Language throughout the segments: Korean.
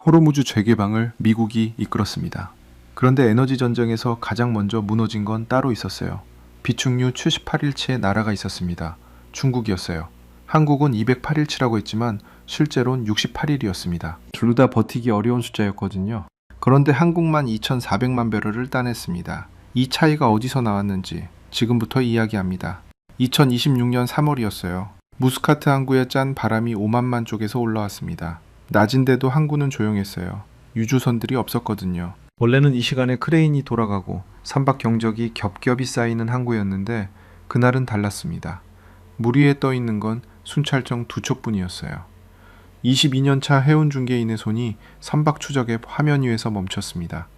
호르무즈 재개방을 미국이 이끌었습니다. 그런데 에너지 전쟁에서 가장 먼저 무너진 건 따로 있었어요. 비축유 78일치의 나라가 있었습니다. 중국이었어요. 한국은 208일치라고 했지만 실제로는 68일이었습니다. 둘 다 버티기 어려운 숫자였거든요. 그런데 한국만 2,400만 배럴을 따냈습니다. 이 차이가 어디서 나왔는지 지금부터 이야기합니다. 2026년 3월이었어요. 무스카트 항구에 짠 바람이 오만만 쪽에서 올라왔습니다. 낮인데도 항구는 조용했어요. 유조선들이 없었거든요. 원래는 이 시간에 크레인이 돌아가고 선박 경적이 겹겹이 쌓이는 항구였는데 그날은 달랐습니다. 물 위에 떠 있는 건 순찰정 두 척뿐이었어요. 22년차 해운 중개인의 손이 선박 추적의 화면 위에서 멈췄습니다.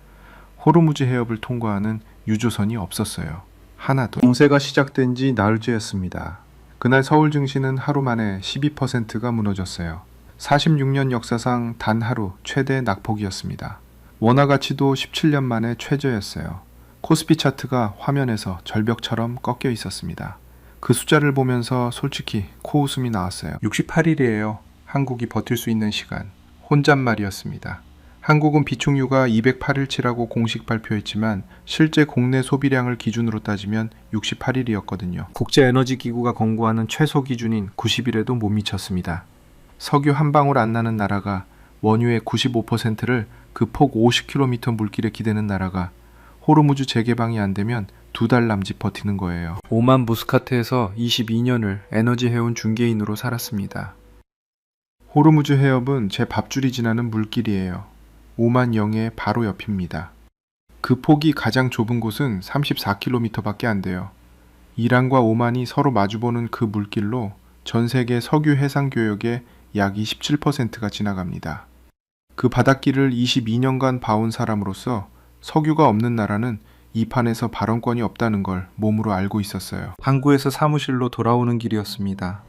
호르무즈 해협을 통과하는 유조선이 없었어요. 하나도. 공세가 시작된 지 나흘째였습니다. 그날 서울 증시는 하루 만에 12%가 무너졌어요. 46년 역사상 단 하루 최대 낙폭이었습니다. 원화 가치도 17년 만에 최저였어요. 코스피 차트가 화면에서 절벽처럼 꺾여 있었습니다. 그 숫자를 보면서 솔직히 코웃음이 나왔어요. 68일이에요. 한국이 버틸 수 있는 시간. 혼잣말이었습니다. 한국은 비축유가 208일치라고 공식 발표했지만 실제 국내 소비량을 기준으로 따지면 68일이었거든요. 국제에너지기구가 권고하는 최소 기준인 90일에도 못 미쳤습니다. 석유 한 방울 안 나는 나라가 원유의 95%를 그 폭 50km 물길에 기대는 나라가 호르무즈 재개방이 안 되면 두 달 남짓 버티는 거예요. 오만 무스카트에서 22년을 에너지 해운 중개인으로 살았습니다. 호르무즈 해협은 제 밥줄이 지나는 물길이에요. 오만 영의 바로 옆입니다. 그 폭이 가장 좁은 곳은 34km밖에 안 돼요. 이란과 오만이 서로 마주보는 그 물길로 전 세계 석유 해상 교역의 약 27%가 지나갑니다. 그 바닷길을 22년간 봐온 사람으로서 석유가 없는 나라는 이 판에서 발언권이 없다는 걸 몸으로 알고 있었어요. 항구에서 사무실로 돌아오는 길이었습니다.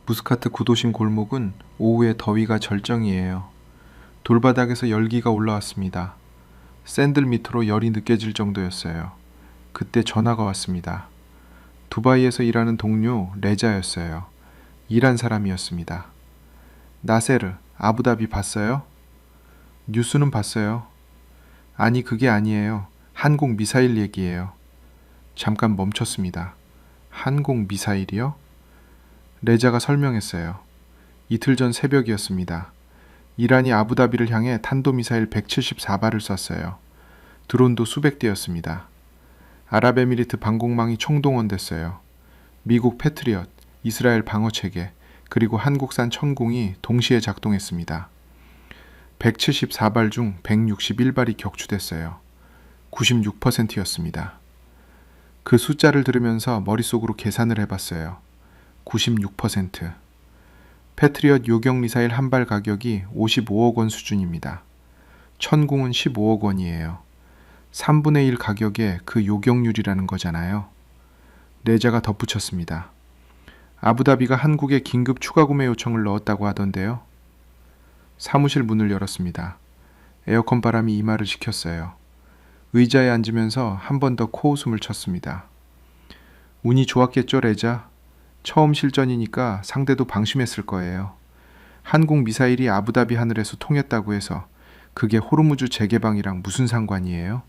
무스카트 구도심 골목은 오후에 더위가 절정이에요. 돌바닥에서 열기가 올라왔습니다. 샌들 밑으로 열이 느껴질 정도였어요. 그때 전화가 왔습니다. 두바이에서 일하는 동료 레자였어요. 이란 사람이었습니다. 나세르, 아부다비 봤어요? 뉴스는 봤어요. 아니 그게 아니에요. 한국 미사일 얘기예요. 잠깐 멈췄습니다. 한국 미사일이요? 레자가 설명했어요. 이틀 전 새벽이었습니다. 이란이 아부다비를 향해 탄도미사일 174발을 쐈어요. 드론도 수백 대였습니다. 아랍에미리트 방공망이 총동원됐어요. 미국 패트리엇, 이스라엘 방어체계, 그리고 한국산 천궁이 동시에 작동했습니다. 174발 중 161발이 격추됐어요. 96%였습니다. 그 숫자를 들으면서 머릿속으로 계산을 해봤어요. 96%. 패트리엇 요격 미사일 한 발 가격이 55억 원 수준입니다. 천궁은 15억 원이에요. 3분의 1 가격에 그 요격률이라는 거잖아요. 레자가 덧붙였습니다. 아부다비가 한국에 긴급 추가 구매 요청을 넣었다고 하던데요. 사무실 문을 열었습니다. 에어컨 바람이 이마를 식혔어요. 의자에 앉으면서 한 번 더 코웃음을 쳤습니다. 운이 좋았겠죠, 레자? 처음 실전이니까 상대도 방심했을 거예요. 한국 미사일이 아부다비 하늘에서 통했다고 해서 그게 호르무즈 재개방이랑 무슨 상관이에요?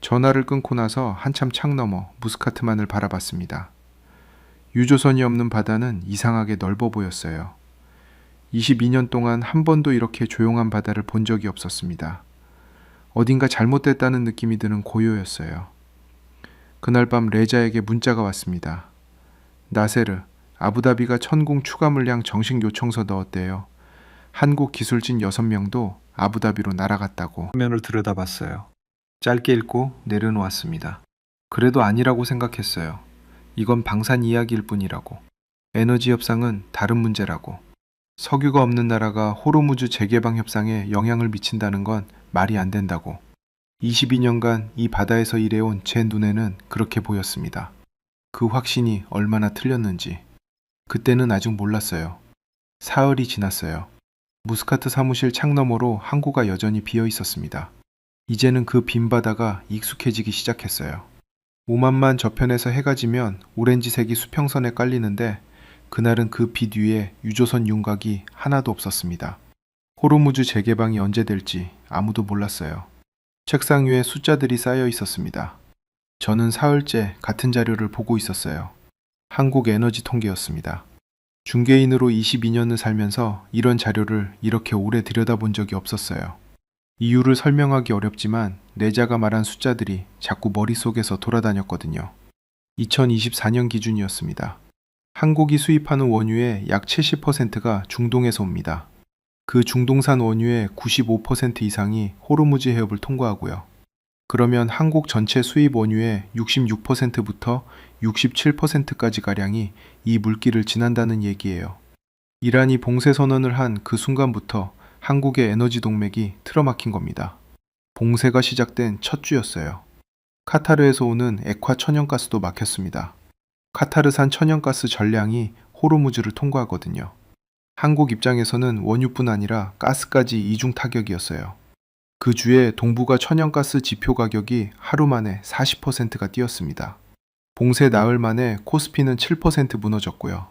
전화를 끊고 나서 한참 창 너머 무스카트만을 바라봤습니다. 유조선이 없는 바다는 이상하게 넓어 보였어요. 22년 동안 한 번도 이렇게 조용한 바다를 본 적이 없었습니다. 어딘가 잘못됐다는 느낌이 드는 고요였어요. 그날 밤 레자에게 문자가 왔습니다. 나세르, 아부다비가 천궁 추가 물량 정식 요청서 넣었대요. 한국 기술진 6명도 아부다비로 날아갔다고. 화면을 들여다봤어요. 짧게 읽고 내려놓았습니다. 그래도 아니라고 생각했어요. 이건 방산 이야기일 뿐이라고. 에너지 협상은 다른 문제라고. 석유가 없는 나라가 호르무즈 재개방 협상에 영향을 미친다는 건 말이 안 된다고. 22년간 이 바다에서 일해온 제 눈에는 그렇게 보였습니다. 그 확신이 얼마나 틀렸는지. 그때는 아직 몰랐어요. 사흘이 지났어요. 무스카트 사무실 창너머로 항구가 여전히 비어 있었습니다. 이제는 그 빈 바다가 익숙해지기 시작했어요. 오만만 저편에서 해가 지면 오렌지색이 수평선에 깔리는데 그날은 그 빛 위에 유조선 윤곽이 하나도 없었습니다. 호르무즈 재개방이 언제 될지 아무도 몰랐어요. 책상 위에 숫자들이 쌓여 있었습니다. 저는 사흘째 같은 자료를 보고 있었어요. 한국에너지 통계였습니다. 중개인으로 22년을 살면서 이런 자료를 이렇게 오래 들여다본 적이 없었어요. 이유를 설명하기 어렵지만 내자가 말한 숫자들이 자꾸 머릿속에서 돌아다녔거든요. 2024년 기준이었습니다. 한국이 수입하는 원유의 약 70%가 중동에서 옵니다. 그 중동산 원유의 95% 이상이 호르무즈 해협을 통과하고요. 그러면 한국 전체 수입 원유의 66%부터 67%까지 가량이 이 물길을 지난다는 얘기예요. 이란이 봉쇄 선언을 한 그 순간부터 한국의 에너지 동맥이 틀어막힌 겁니다. 봉쇄가 시작된 첫 주였어요. 카타르에서 오는 액화 천연가스도 막혔습니다. 카타르산 천연가스 전량이 호르무즈를 통과하거든요. 한국 입장에서는 원유뿐 아니라 가스까지 이중 타격이었어요. 그 주에 동북아 천연가스 지표 가격이 하루 만에 40%가 뛰었습니다. 봉쇄 나흘 만에 코스피는 7% 무너졌고요.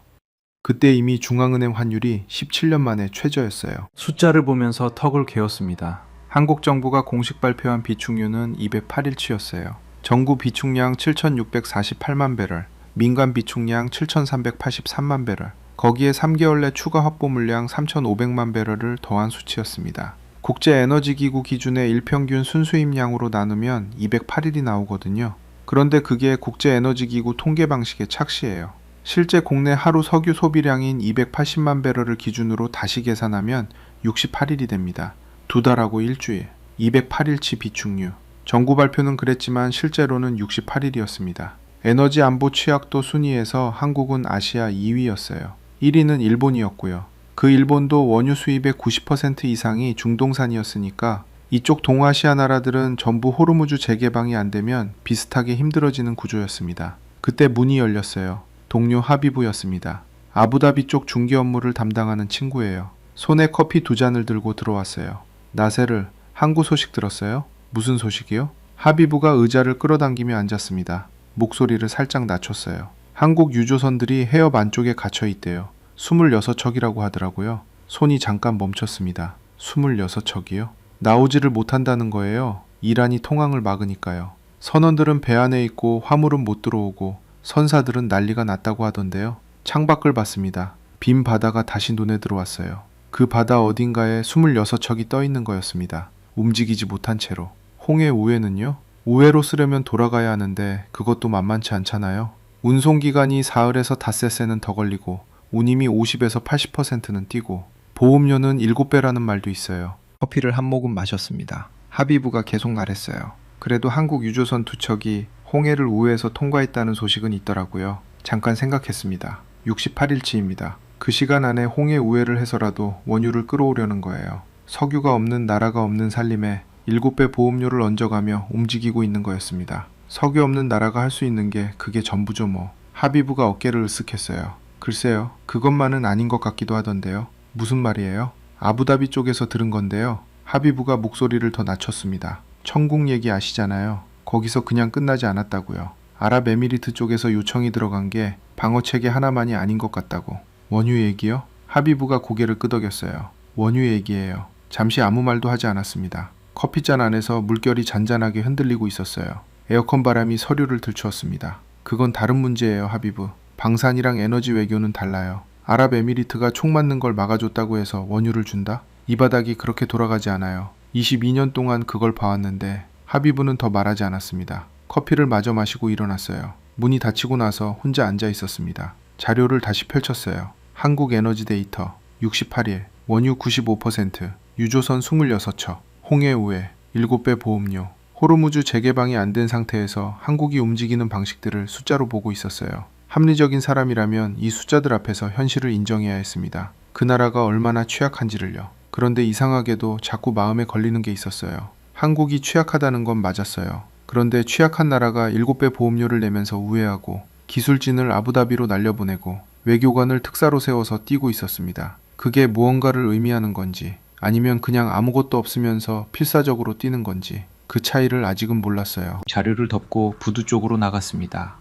그때 이미 중앙은행 환율이 17년 만에 최저였어요. 숫자를 보면서 턱을 괴었습니다. 한국 정부가 공식 발표한 비축유는 208일치였어요. 정부 비축량 7,648만 배럴, 민간 비축량 7,383만 배럴, 거기에 3개월 내 추가 확보 물량 3,500만 배럴을 더한 수치였습니다. 국제에너지기구 기준의 일평균 순수입량으로 나누면 208일이 나오거든요. 그런데 그게 국제에너지기구 통계 방식의 착시예요. 실제 국내 하루 석유 소비량인 280만 배럴을 기준으로 다시 계산하면 68일이 됩니다. 2달하고 일주일, 208일치 비축유. 정부 발표는 그랬지만 실제로는 68일이었습니다. 에너지 안보 취약도 순위에서 한국은 아시아 2위였어요. 1위는 일본이었고요. 그 일본도 원유 수입의 90% 이상이 중동산이었으니까 이쪽 동아시아 나라들은 전부 호르무즈 재개방이 안 되면 비슷하게 힘들어지는 구조였습니다. 그때 문이 열렸어요. 동료 하비부였습니다. 아부다비 쪽 중개 업무를 담당하는 친구예요. 손에 커피 2잔을 들고 들어왔어요. 나세르, 항구 소식 들었어요? 무슨 소식이요? 하비부가 의자를 끌어당기며 앉았습니다. 목소리를 살짝 낮췄어요. 한국 유조선들이 해협 안쪽에 갇혀 있대요. 26척이라고 하더라고요. 손이 잠깐 멈췄습니다. 26척이요? 나오지를 못한다는 거예요. 이란이 통항을 막으니까요. 선원들은 배 안에 있고 화물은 못 들어오고 선사들은 난리가 났다고 하던데요. 창밖을 봤습니다. 빈 바다가 다시 눈에 들어왔어요. 그 바다 어딘가에 26척이 떠 있는 거였습니다. 움직이지 못한 채로. 홍해 우회는요? 우회로 쓰려면 돌아가야 하는데 그것도 만만치 않잖아요. 운송기간이 사흘에서 닷새는 더 걸리고 운임이 50에서 80%는 뛰고 보험료는 7배라는 말도 있어요. 커피를 한 모금 마셨습니다. 하비부가 계속 말했어요. 그래도 한국 유조선 2척이 홍해를 우회해서 통과했다는 소식은 있더라고요. 잠깐 생각했습니다. 68일치입니다. 그 시간 안에 홍해 우회를 해서라도 원유를 끌어오려는 거예요. 석유가 없는 나라가 없는 살림에 7배 보험료를 얹어가며 움직이고 있는 거였습니다. 석유 없는 나라가 할 수 있는 게 그게 전부죠 뭐. 하비부가 어깨를 으쓱했어요. 글쎄요. 그것만은 아닌 것 같기도 하던데요. 무슨 말이에요? 아부다비 쪽에서 들은 건데요. 하비부가 목소리를 더 낮췄습니다. 천국 얘기 아시잖아요. 거기서 그냥 끝나지 않았다고요. 아랍에미리트 쪽에서 요청이 들어간 게 방어체계 하나만이 아닌 것 같다고. 원유 얘기요? 하비부가 고개를 끄덕였어요. 원유 얘기예요. 잠시 아무 말도 하지 않았습니다. 커피잔 안에서 물결이 잔잔하게 흔들리고 있었어요. 에어컨 바람이 서류를 들추었습니다. 그건 다른 문제예요, 하비부. 방산이랑 에너지 외교는 달라요. 아랍에미리트가 총 맞는 걸 막아줬다고 해서 원유를 준다? 이 바닥이 그렇게 돌아가지 않아요. 22년 동안 그걸 봐왔는데 하비부는 더 말하지 않았습니다. 커피를 마저 마시고 일어났어요. 문이 닫히고 나서 혼자 앉아 있었습니다. 자료를 다시 펼쳤어요. 한국 에너지 데이터 68일, 원유 95%, 유조선 26척, 홍해 우회, 7배 보험료. 호르무즈 재개방이 안 된 상태에서 한국이 움직이는 방식들을 숫자로 보고 있었어요. 합리적인 사람이라면 이 숫자들 앞에서 현실을 인정해야 했습니다. 그 나라가 얼마나 취약한지를요. 그런데 이상하게도 자꾸 마음에 걸리는 게 있었어요. 한국이 취약하다는 건 맞았어요. 그런데 취약한 나라가 7배 보험료를 내면서 우회하고 기술진을 아부다비로 날려보내고 외교관을 특사로 세워서 뛰고 있었습니다. 그게 무언가를 의미하는 건지 아니면 그냥 아무것도 없으면서 필사적으로 뛰는 건지 그 차이를 아직은 몰랐어요. 자료를 덮고 부두 쪽으로 나갔습니다.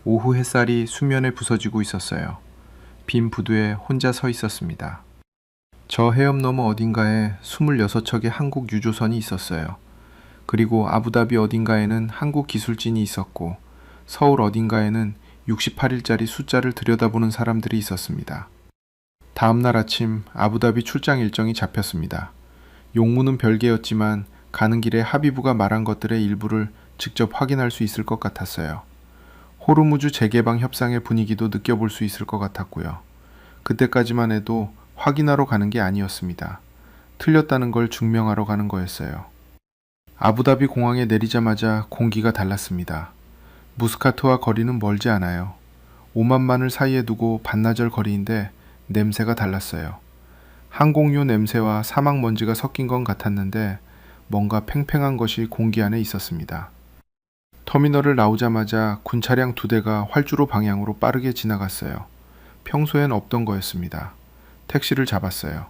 오후 햇살이 수면에 부서지고 있었어요. 빈 부두에 혼자 서 있었습니다. 저 해협 너머 어딘가에 26척의 한국 유조선이 있었어요. 그리고 아부다비 어딘가에는 한국 기술진이 있었고 서울 어딘가에는 68일짜리 숫자를 들여다보는 사람들이 있었습니다. 다음 날 아침 아부다비 출장 일정이 잡혔습니다. 용무는 별개였지만 가는 길에 하비부가 말한 것들의 일부를 직접 확인할 수 있을 것 같았어요. 호르무즈 재개방 협상의 분위기도 느껴볼 수 있을 것 같았고요. 그때까지만 해도 확인하러 가는 게 아니었습니다. 틀렸다는 걸 증명하러 가는 거였어요. 아부다비 공항에 내리자마자 공기가 달랐습니다. 무스카트와 거리는 멀지 않아요. 오만만을 사이에 두고 반나절 거리인데 냄새가 달랐어요. 항공유 냄새와 사막 먼지가 섞인 건 같았는데 뭔가 팽팽한 것이 공기 안에 있었습니다. 터미널을 나오자마자 군차량 2대가 활주로 방향으로 빠르게 지나갔어요. 평소엔 없던 거였습니다. 택시를 잡았어요.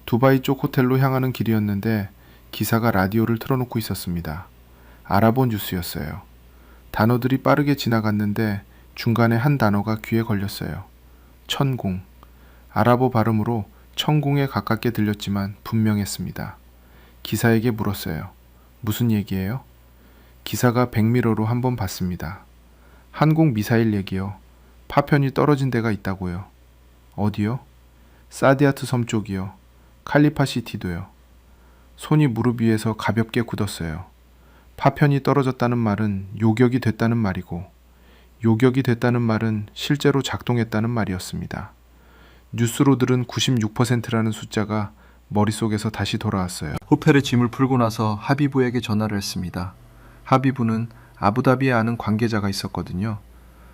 두바이 쪽 호텔로 향하는 길이었는데 기사가 라디오를 틀어놓고 있었습니다. 아랍어 뉴스였어요. 단어들이 빠르게 지나갔는데 중간에 한 단어가 귀에 걸렸어요. 천공. 아랍어 발음으로 천공에 가깝게 들렸지만 분명했습니다. 기사에게 물었어요. 무슨 얘기예요? 기사가 백미러로 한번 봤습니다. 한국 미사일 얘기요. 파편이 떨어진 데가 있다고요. 어디요? 사디아트 섬 쪽이요. 칼리파 시티도요. 손이 무릎 위에서 가볍게 굳었어요. 파편이 떨어졌다는 말은 요격이 됐다는 말이고 요격이 됐다는 말은 실제로 작동했다는 말이었습니다. 뉴스로 들은 96%라는 숫자가 머릿속에서 다시 돌아왔어요. 호텔에 짐을 풀고 나서 하비부에게 전화를 했습니다. 하비부는 아부다비에 아는 관계자가 있었거든요.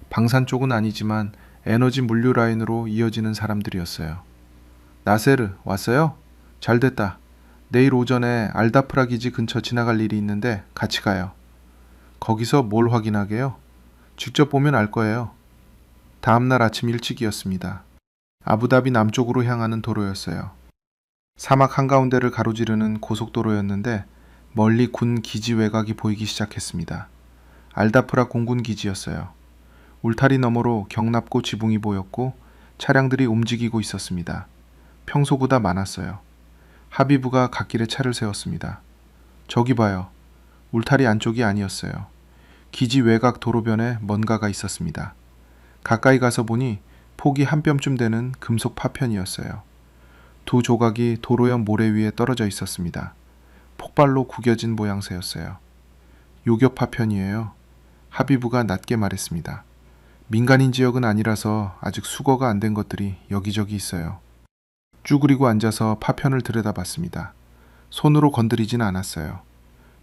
방산 쪽은 아니지만 에너지 물류 라인으로 이어지는 사람들이었어요. 나세르, 왔어요? 잘 됐다. 내일 오전에 알다프라 기지 근처 지나갈 일이 있는데 같이 가요. 거기서 뭘 확인하게요? 직접 보면 알 거예요. 다음날 아침 일찍이었습니다. 아부다비 남쪽으로 향하는 도로였어요. 사막 한가운데를 가로지르는 고속도로였는데 멀리 군 기지 외곽이 보이기 시작했습니다. 알다프라 공군 기지였어요. 울타리 너머로 경납고 지붕이 보였고 차량들이 움직이고 있었습니다. 평소보다 많았어요. 하비부가 갓길에 차를 세웠습니다. 저기 봐요. 울타리 안쪽이 아니었어요. 기지 외곽 도로변에 뭔가가 있었습니다. 가까이 가서 보니 폭이 한 뼘쯤 되는 금속 파편이었어요. 두 조각이 도로 옆 모래 위에 떨어져 있었습니다. 폭발로 구겨진 모양새였어요. 요격 파편이에요. 하비부가 낮게 말했습니다. 민간인 지역은 아니라서 아직 수거가 안 된 것들이 여기저기 있어요. 쭈그리고 앉아서 파편을 들여다봤습니다. 손으로 건드리진 않았어요.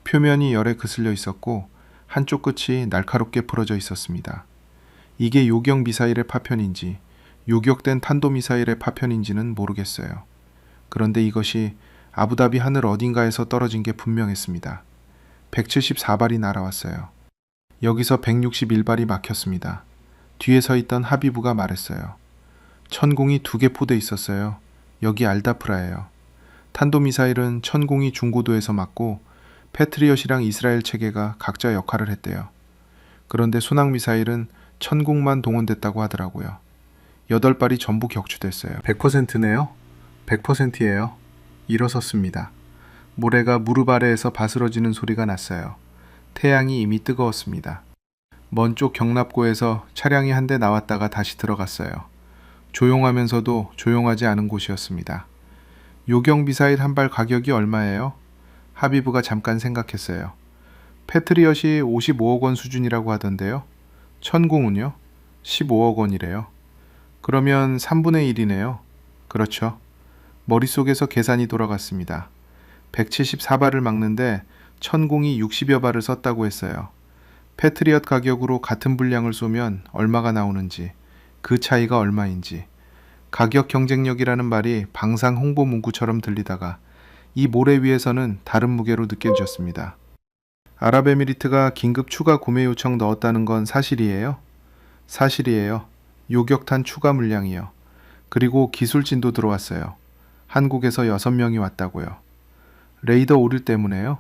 표면이 열에 그슬려 있었고 한쪽 끝이 날카롭게 부러져 있었습니다. 이게 요격 미사일의 파편인지 요격된 탄도미사일의 파편인지는 모르겠어요. 그런데 이것이 아부다비 하늘 어딘가에서 떨어진 게 분명했습니다. 174발이 날아왔어요. 여기서 161발이 막혔습니다. 뒤에 서 있던 하비부가 말했어요. 천공이 2개 포대 있었어요. 여기 알다프라예요. 탄도미사일은 천공이 중고도에서 맞고 패트리엇이랑 이스라엘 체계가 각자 역할을 했대요. 그런데 순항미사일은 천공만 동원됐다고 하더라고요. 8발이 전부 격추됐어요. 100%네요? 100%예요. 일어섰습니다. 모래가 무릎 아래에서 바스러지는 소리가 났어요. 태양이 이미 뜨거웠습니다. 먼 쪽 경납고에서 차량이 한 대 나왔다가 다시 들어갔어요. 조용하면서도 조용하지 않은 곳이었습니다. 요격 미사일 한 발 가격이 얼마예요? 하비부가 잠깐 생각했어요. 패트리엇이 55억 원 수준이라고 하던데요. 천공은요? 15억 원이래요. 그러면 3분의 1이네요. 그렇죠. 머릿속에서 계산이 돌아갔습니다. 174발을 막는데 천공이 60여 발을 썼다고 했어요. 패트리엇 가격으로 같은 분량을 쏘면 얼마가 나오는지, 그 차이가 얼마인지. 가격 경쟁력이라는 말이 방상 홍보 문구처럼 들리다가 이 모래 위에서는 다른 무게로 느껴졌습니다. 아랍에미리트가 긴급 추가 구매 요청 넣었다는 건 사실이에요? 사실이에요. 요격탄 추가 물량이요. 그리고 기술진도 들어왔어요. 한국에서 6명이 왔다고요. 레이더 오류 때문에요?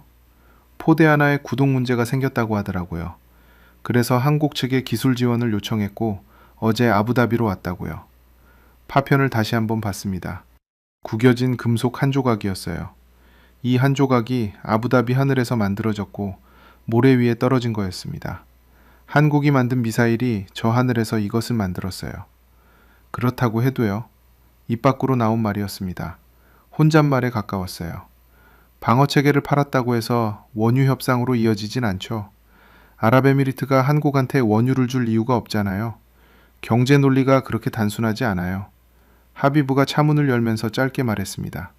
포대 하나에 구동 문제가 생겼다고 하더라고요. 그래서 한국 측에 기술 지원을 요청했고 어제 아부다비로 왔다고요. 파편을 다시 한번 봤습니다. 구겨진 금속 한 조각이었어요. 이 한 조각이 아부다비 하늘에서 만들어졌고 모래 위에 떨어진 거였습니다. 한국이 만든 미사일이 저 하늘에서 이것을 만들었어요. 그렇다고 해도요. 입 밖으로 나온 말이었습니다. 혼잣말에 가까웠어요. 방어체계를 팔았다고 해서 원유 협상으로 이어지진 않죠. 아랍에미리트가 한국한테 원유를 줄 이유가 없잖아요. 경제 논리가 그렇게 단순하지 않아요. 하비부가 차문을 열면서 짧게 말했습니다.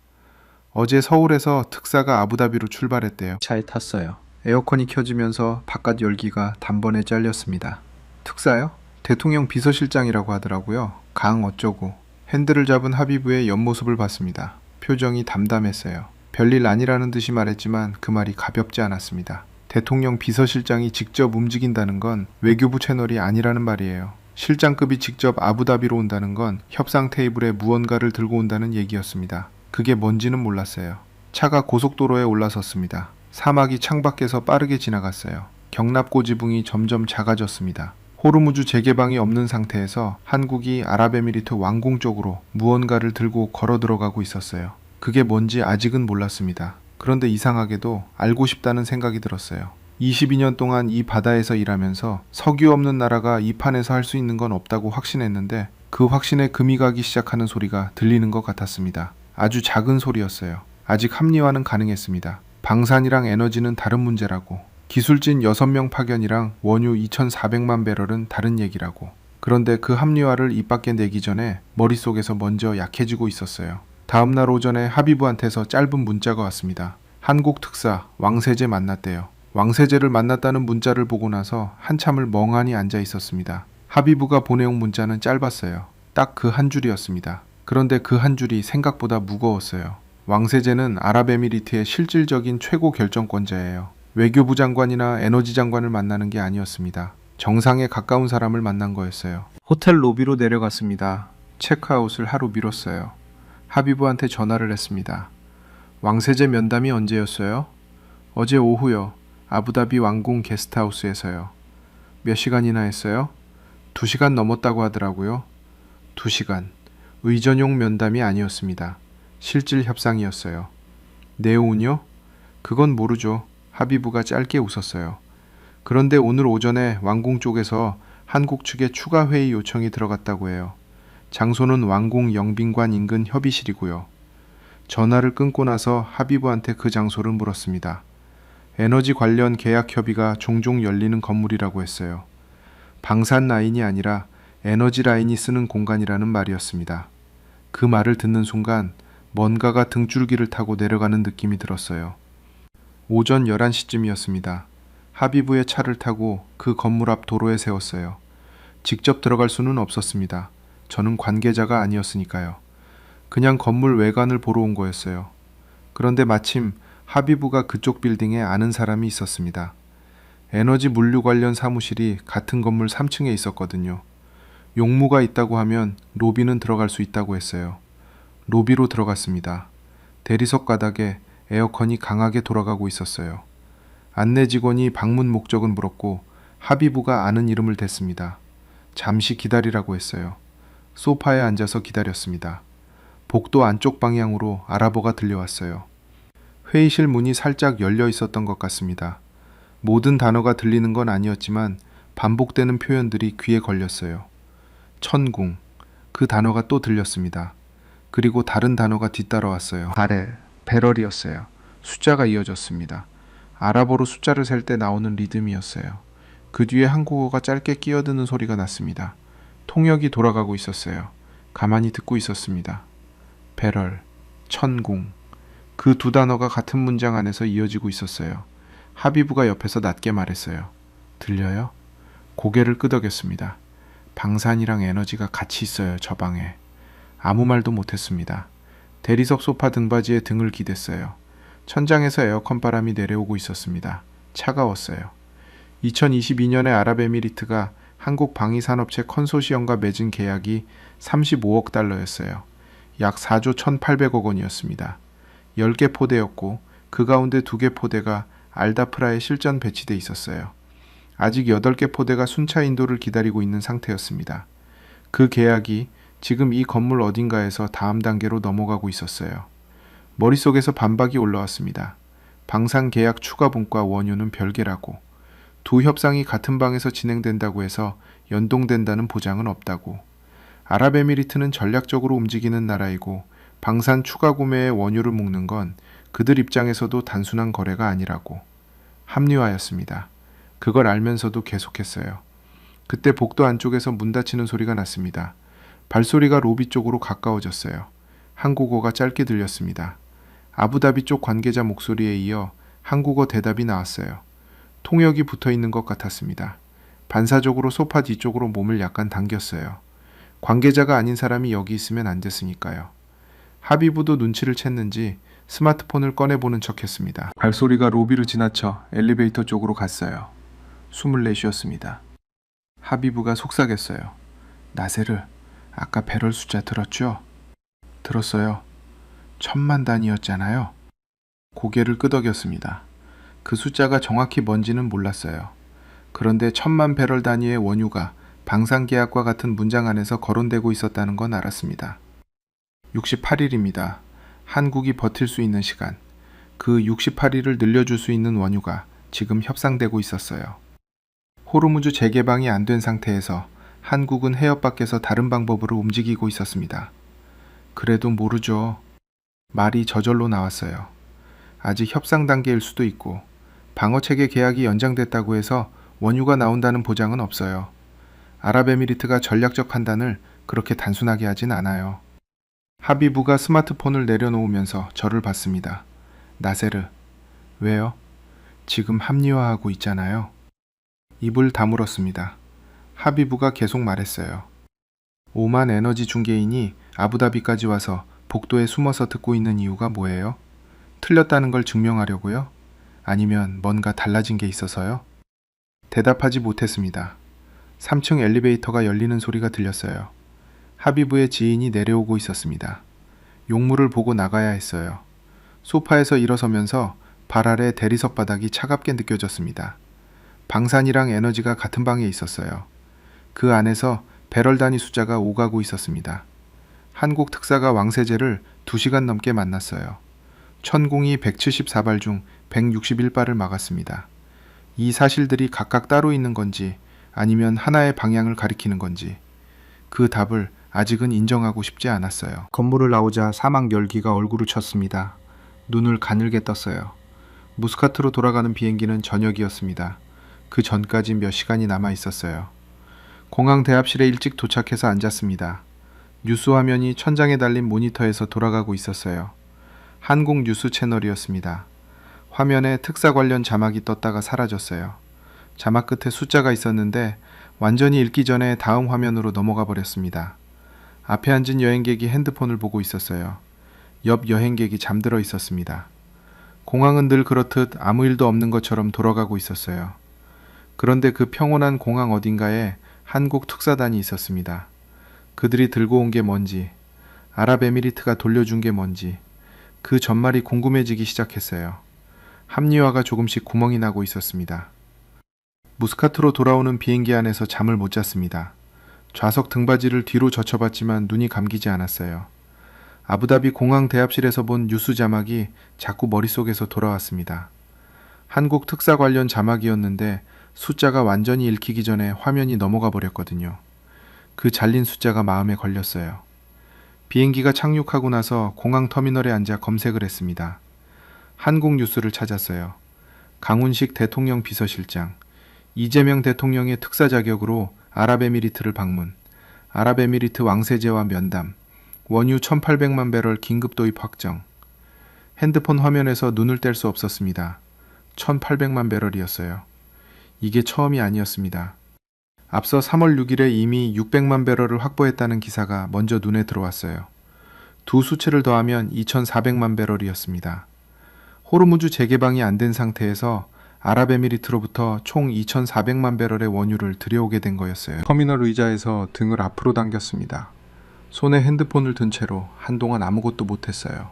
어제 서울에서 특사가 아부다비로 출발했대요. 차에 탔어요. 에어컨이 켜지면서 바깥 열기가 단번에 잘렸습니다. 특사요? 대통령 비서실장이라고 하더라고요. 강 어쩌고. 핸들을 잡은 하비부의 옆모습을 봤습니다. 표정이 담담했어요. 별일 아니라는 듯이 말했지만 그 말이 가볍지 않았습니다. 대통령 비서실장이 직접 움직인다는 건 외교부 채널이 아니라는 말이에요. 실장급이 직접 아부다비로 온다는 건 협상 테이블에 무언가를 들고 온다는 얘기였습니다. 그게 뭔지는 몰랐어요. 차가 고속도로에 올라섰습니다. 사막이 창밖에서 빠르게 지나갔어요. 경납고지붕이 점점 작아졌습니다. 호르무즈 재개방이 없는 상태에서 한국이 아랍에미리트 왕궁 쪽으로 무언가를 들고 걸어 들어가고 있었어요. 그게 뭔지 아직은 몰랐습니다. 그런데 이상하게도 알고 싶다는 생각이 들었어요. 22년 동안 이 바다에서 일하면서 석유 없는 나라가 이 판에서 할 수 있는 건 없다고 확신했는데 그 확신에 금이 가기 시작하는 소리가 들리는 것 같았습니다. 아주 작은 소리였어요. 아직 합리화는 가능했습니다. 방산이랑 에너지는 다른 문제라고. 기술진 6명 파견이랑 원유 2,400만 배럴은 다른 얘기라고. 그런데 그 합리화를 입 밖에 내기 전에 머릿속에서 먼저 약해지고 있었어요. 다음날 오전에 하비부한테서 짧은 문자가 왔습니다. 한국 특사 왕세제 만났대요. 왕세제를 만났다는 문자를 보고 나서 한참을 멍하니 앉아 있었습니다. 하비부가 보내온 문자는 짧았어요. 딱 그 한 줄이었습니다. 그런데 그 한 줄이 생각보다 무거웠어요. 왕세제는 아랍에미리트의 실질적인 최고 결정권자예요. 외교부 장관이나 에너지 장관을 만나는 게 아니었습니다. 정상에 가까운 사람을 만난 거였어요. 호텔 로비로 내려갔습니다. 체크아웃을 하루 미뤘어요. 하비부한테 전화를 했습니다. 왕세제 면담이 언제였어요? 어제 오후요. 아부다비 왕궁 게스트하우스에서요. 몇 시간이나 했어요? 2시간 넘었다고 하더라고요. 2시간. 의전용 면담이 아니었습니다. 실질 협상이었어요. 내용은요? 그건 모르죠. 하비부가 짧게 웃었어요. 그런데 오늘 오전에 왕궁 쪽에서 한국 측에 추가 회의 요청이 들어갔다고 해요. 장소는 왕궁 영빈관 인근 협의실이고요. 전화를 끊고 나서 하비부한테 그 장소를 물었습니다. 에너지 관련 계약 협의가 종종 열리는 건물이라고 했어요. 방산 라인이 아니라 에너지 라인이 쓰는 공간이라는 말이었습니다. 그 말을 듣는 순간 뭔가가 등줄기를 타고 내려가는 느낌이 들었어요. 오전 11시쯤이었습니다. 하비부의 차를 타고 그 건물 앞 도로에 세웠어요. 직접 들어갈 수는 없었습니다. 저는 관계자가 아니었으니까요. 그냥 건물 외관을 보러 온 거였어요. 그런데 마침 하비부가 그쪽 빌딩에 아는 사람이 있었습니다. 에너지 물류 관련 사무실이 같은 건물 3층에 있었거든요. 용무가 있다고 하면 로비는 들어갈 수 있다고 했어요. 로비로 들어갔습니다. 대리석 바닥에 에어컨이 강하게 돌아가고 있었어요. 안내 직원이 방문 목적은 물었고 하비부가 아는 이름을 댔습니다. 잠시 기다리라고 했어요. 소파에 앉아서 기다렸습니다. 복도 안쪽 방향으로 아랍어가 들려왔어요. 회의실 문이 살짝 열려 있었던 것 같습니다. 모든 단어가 들리는 건 아니었지만 반복되는 표현들이 귀에 걸렸어요. 천궁, 그 단어가 또 들렸습니다. 그리고 다른 단어가 뒤따라왔어요. 바렐, 배럴이었어요. 숫자가 이어졌습니다. 아랍어로 숫자를 셀 때 나오는 리듬이었어요. 그 뒤에 한국어가 짧게 끼어드는 소리가 났습니다. 통역이 돌아가고 있었어요. 가만히 듣고 있었습니다. 배럴, 천궁, 그 두 단어가 같은 문장 안에서 이어지고 있었어요. 하비부가 옆에서 낮게 말했어요. 들려요? 고개를 끄덕였습니다. 방산이랑 에너지가 같이 있어요, 저 방에. 아무 말도 못했습니다. 대리석 소파 등받이에 등을 기댔어요. 천장에서 에어컨 바람이 내려오고 있었습니다. 차가웠어요. 2022년에 아랍에미리트가 한국 방위산업체 컨소시엄과 맺은 계약이 35억 달러였어요. 약 4조 1,800억 원이었습니다. 10개 포대였고 그 가운데 2개 포대가 알다프라에 실전 배치돼 있었어요. 아직 8개 포대가 순차 인도를 기다리고 있는 상태였습니다. 그 계약이 지금 이 건물 어딘가에서 다음 단계로 넘어가고 있었어요. 머릿속에서 반박이 올라왔습니다. 방산 계약 추가분과 원유는 별개라고. 두 협상이 같은 방에서 진행된다고 해서 연동된다는 보장은 없다고. 아랍에미리트는 전략적으로 움직이는 나라이고 방산 추가 구매에 원유를 묶는 건 그들 입장에서도 단순한 거래가 아니라고. 합리화였습니다. 그걸 알면서도 계속했어요. 그때 복도 안쪽에서 문 닫히는 소리가 났습니다. 발소리가 로비 쪽으로 가까워졌어요. 한국어가 짧게 들렸습니다. 아부다비 쪽 관계자 목소리에 이어 한국어 대답이 나왔어요. 통역이 붙어 있는 것 같았습니다. 반사적으로 소파 뒤쪽으로 몸을 약간 당겼어요. 관계자가 아닌 사람이 여기 있으면 안 됐으니까요. 하비부도 눈치를 챘는지 스마트폰을 꺼내보는 척했습니다. 발소리가 로비를 지나쳐 엘리베이터 쪽으로 갔어요. 숨을 내쉬었습니다. 하비부가 속삭였어요. 나세르, 아까 배럴 숫자 들었죠? 들었어요. 1000만 단위였잖아요. 고개를 끄덕였습니다. 그 숫자가 정확히 뭔지는 몰랐어요. 그런데 1000만 배럴 단위의 원유가 방산계약과 같은 문장 안에서 거론되고 있었다는 건 알았습니다. 68일입니다. 한국이 버틸 수 있는 시간. 그 68일을 늘려줄 수 있는 원유가 지금 협상되고 있었어요. 호르무즈 재개방이 안 된 상태에서 한국은 해협 밖에서 다른 방법으로 움직이고 있었습니다. 그래도 모르죠. 말이 저절로 나왔어요. 아직 협상 단계일 수도 있고 방어체계 계약이 연장됐다고 해서 원유가 나온다는 보장은 없어요. 아랍에미리트가 전략적 판단을 그렇게 단순하게 하진 않아요. 하비부가 스마트폰을 내려놓으면서 저를 봤습니다. 나세르, 왜요? 지금 합리화하고 있잖아요. 입을 다물었습니다. 하비부가 계속 말했어요. 오만 에너지 중개인이 아부다비까지 와서 복도에 숨어서 듣고 있는 이유가 뭐예요? 틀렸다는 걸 증명하려고요? 아니면 뭔가 달라진 게 있어서요? 대답하지 못했습니다. 3층 엘리베이터가 열리는 소리가 들렸어요. 하비부의 지인이 내려오고 있었습니다. 용무를 보고 나가야 했어요. 소파에서 일어서면서 발 아래 대리석 바닥이 차갑게 느껴졌습니다. 방산이랑 에너지가 같은 방에 있었어요. 그 안에서 배럴 단위 숫자가 오가고 있었습니다. 한국 특사가 왕세제를 2시간 넘게 만났어요. 천공이 174발 중 161발을 막았습니다. 이 사실들이 각각 따로 있는 건지 아니면 하나의 방향을 가리키는 건지 그 답을 아직은 인정하고 싶지 않았어요. 건물을 나오자 사막 열기가 얼굴을 쳤습니다. 눈을 가늘게 떴어요. 무스카트로 돌아가는 비행기는 저녁이었습니다. 그 전까지 몇 시간이 남아 있었어요. 공항 대합실에 일찍 도착해서 앉았습니다. 뉴스 화면이 천장에 달린 모니터에서 돌아가고 있었어요. 한국 뉴스 채널이었습니다. 화면에 특사 관련 자막이 떴다가 사라졌어요. 자막 끝에 숫자가 있었는데 완전히 읽기 전에 다음 화면으로 넘어가 버렸습니다. 앞에 앉은 여행객이 핸드폰을 보고 있었어요. 옆 여행객이 잠들어 있었습니다. 공항은 늘 그렇듯 아무 일도 없는 것처럼 돌아가고 있었어요. 그런데 그 평온한 공항 어딘가에 한국 특사단이 있었습니다. 그들이 들고 온 게 뭔지, 아랍에미리트가 돌려준 게 뭔지, 그 전말이 궁금해지기 시작했어요. 합리화가 조금씩 구멍이 나고 있었습니다. 무스카트로 돌아오는 비행기 안에서 잠을 못 잤습니다. 좌석 등받이를 뒤로 젖혀봤지만 눈이 감기지 않았어요. 아부다비 공항 대합실에서 본 뉴스 자막이 자꾸 머릿속에서 돌아왔습니다. 한국 특사 관련 자막이었는데 숫자가 완전히 읽히기 전에 화면이 넘어가 버렸거든요. 그 잘린 숫자가 마음에 걸렸어요. 비행기가 착륙하고 나서 공항 터미널에 앉아 검색을 했습니다. 한국 뉴스를 찾았어요. 강훈식 대통령 비서실장, 이재명 대통령의 특사 자격으로 아랍에미리트를 방문, 아랍에미리트 왕세제와 면담, 원유 1800만 배럴 긴급 도입 확정. 핸드폰 화면에서 눈을 뗄 수 없었습니다. 1800만 배럴이었어요. 이게 처음이 아니었습니다. 앞서 3월 6일에 이미 600만 배럴을 확보했다는 기사가 먼저 눈에 들어왔어요. 두 수치를 더하면 2400만 배럴이었습니다. 호르무즈 재개방이 안 된 상태에서 아랍에미리트로부터 총 2400만 배럴의 원유를 들여오게 된 거였어요. 터미널 의자에서 등을 앞으로 당겼습니다. 손에 핸드폰을 든 채로 한동안 아무것도 못했어요.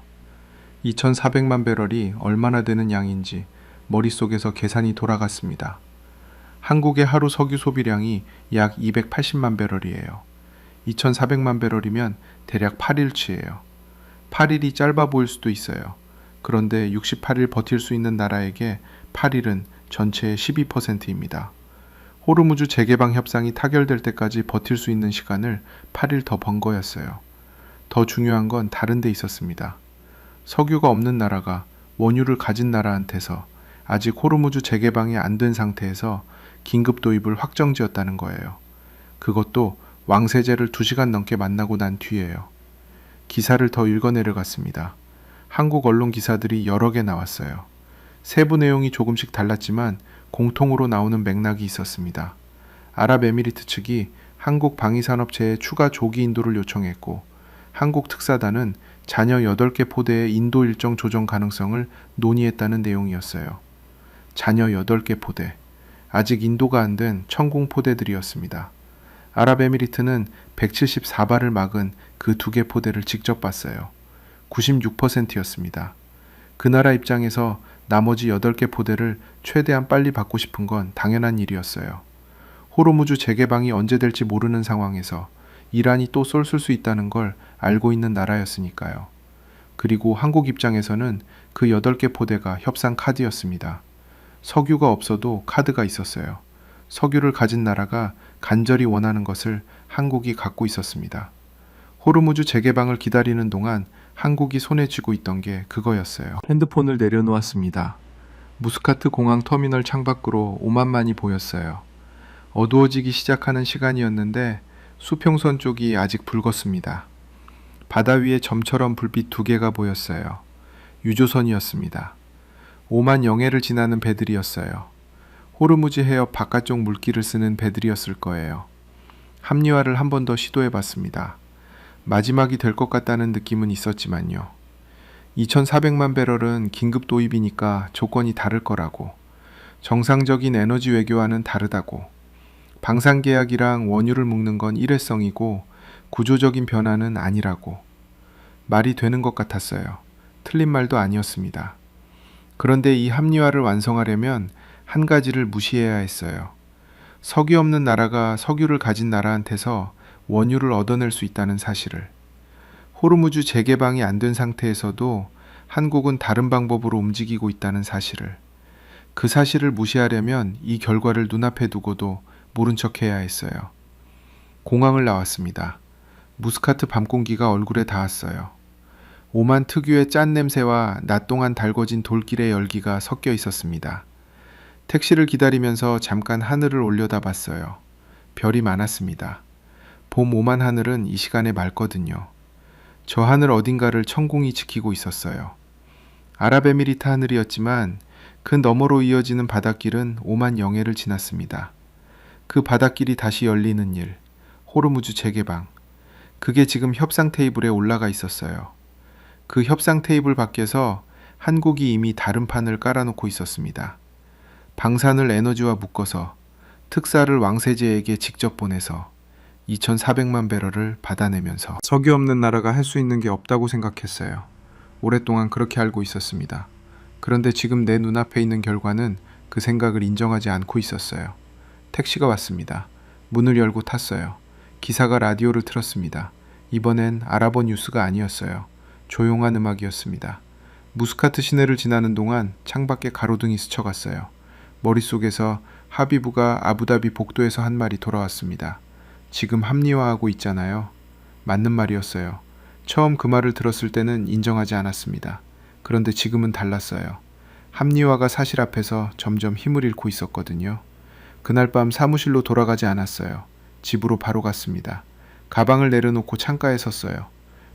2400만 배럴이 얼마나 되는 양인지 머릿속에서 계산이 돌아갔습니다. 한국의 하루 석유 소비량이 약 280만 배럴이에요. 2400만 배럴이면 대략 8일치예요. 8일이 짧아 보일 수도 있어요. 그런데 68일 버틸 수 있는 나라에게 8일은 전체의 12%입니다. 호르무즈 재개방 협상이 타결될 때까지 버틸 수 있는 시간을 8일 더 번 거였어요. 더 중요한 건 다른 데 있었습니다. 석유가 없는 나라가 원유를 가진 나라한테서 아직 호르무즈 재개방이 안 된 상태에서 긴급 도입을 확정지었다는 거예요. 그것도 왕세제를 2시간 넘게 만나고 난 뒤에요. 기사를 더 읽어내려갔습니다. 한국 언론 기사들이 여러 개 나왔어요. 세부 내용이 조금씩 달랐지만 공통으로 나오는 맥락이 있었습니다. 아랍에미리트 측이 한국 방위산업체에 추가 조기 인도를 요청했고, 한국 특사단은 잔여 8개 포대의 인도 일정 조정 가능성을 논의했다는 내용이었어요. 잔여 8개 포대. 아직 인도가 안 된 천공 포대들이었습니다. 아랍에미리트는 174발을 막은 그 2개 포대를 직접 봤어요. 96%였습니다. 그 나라 입장에서 나머지 8개 포대를 최대한 빨리 받고 싶은 건 당연한 일이었어요. 호르무즈 재개방이 언제 될지 모르는 상황에서 이란이 또 쏠 수 있다는 걸 알고 있는 나라였으니까요. 그리고 한국 입장에서는 그 8개 포대가 협상 카드였습니다. 석유가 없어도 카드가 있었어요. 석유를 가진 나라가 간절히 원하는 것을 한국이 갖고 있었습니다. 호르무즈 재개방을 기다리는 동안 한국이 손에 쥐고 있던 게 그거였어요. 핸드폰을 내려놓았습니다. 무스카트 공항 터미널 창밖으로 오만만이 보였어요. 어두워지기 시작하는 시간이었는데 수평선 쪽이 아직 붉었습니다. 바다 위에 점처럼 불빛 2개가 보였어요. 유조선이었습니다. 오만 영해를 지나는 배들이었어요. 호르무즈 해협 바깥쪽 물길을 쓰는 배들이었을 거예요. 합리화를 한 번 더 시도해봤습니다. 마지막이 될 것 같다는 느낌은 있었지만요. 2400만 배럴은 긴급 도입이니까 조건이 다를 거라고, 정상적인 에너지 외교와는 다르다고, 방산계약이랑 원유를 묶는 건 일회성이고 구조적인 변화는 아니라고. 말이 되는 것 같았어요. 틀린 말도 아니었습니다. 그런데 이 합리화를 완성하려면 한 가지를 무시해야 했어요. 석유 없는 나라가 석유를 가진 나라한테서 원유를 얻어낼 수 있다는 사실을. 호르무즈 재개방이 안 된 상태에서도 한국은 다른 방법으로 움직이고 있다는 사실을. 그 사실을 무시하려면 이 결과를 눈앞에 두고도 모른 척해야 했어요. 공항을 나왔습니다. 무스카트 밤공기가 얼굴에 닿았어요. 오만 특유의 짠 냄새와 낮 동안 달궈진 돌길의 열기가 섞여 있었습니다. 택시를 기다리면서 잠깐 하늘을 올려다봤어요. 별이 많았습니다. 봄 오만 하늘은 이 시간에 맑거든요. 저 하늘 어딘가를 천공이 지키고 있었어요. 아랍에미리트 하늘이었지만 그 너머로 이어지는 바닷길은 오만 영해를 지났습니다. 그 바닷길이 다시 열리는 일, 호르무즈 재개방. 그게 지금 협상 테이블에 올라가 있었어요. 그 협상 테이블 밖에서 한국이 이미 다른 판을 깔아놓고 있었습니다. 방산을 에너지와 묶어서, 특사를 왕세제에게 직접 보내서 2400만 배럴을 받아내면서. 석유 없는 나라가 할 수 있는 게 없다고 생각했어요. 오랫동안 그렇게 알고 있었습니다. 그런데 지금 내 눈앞에 있는 결과는 그 생각을 인정하지 않고 있었어요. 택시가 왔습니다. 문을 열고 탔어요. 기사가 라디오를 틀었습니다. 이번엔 아랍어 뉴스가 아니었어요. 조용한 음악이었습니다. 무스카트 시내를 지나는 동안 창밖에 가로등이 스쳐갔어요. 머릿속에서 하비부가 아부다비 복도에서 한 말이 돌아왔습니다. 지금 합리화하고 있잖아요. 맞는 말이었어요. 처음 그 말을 들었을 때는 인정하지 않았습니다. 그런데 지금은 달랐어요. 합리화가 사실 앞에서 점점 힘을 잃고 있었거든요. 그날 밤 사무실로 돌아가지 않았어요. 집으로 바로 갔습니다. 가방을 내려놓고 창가에 섰어요.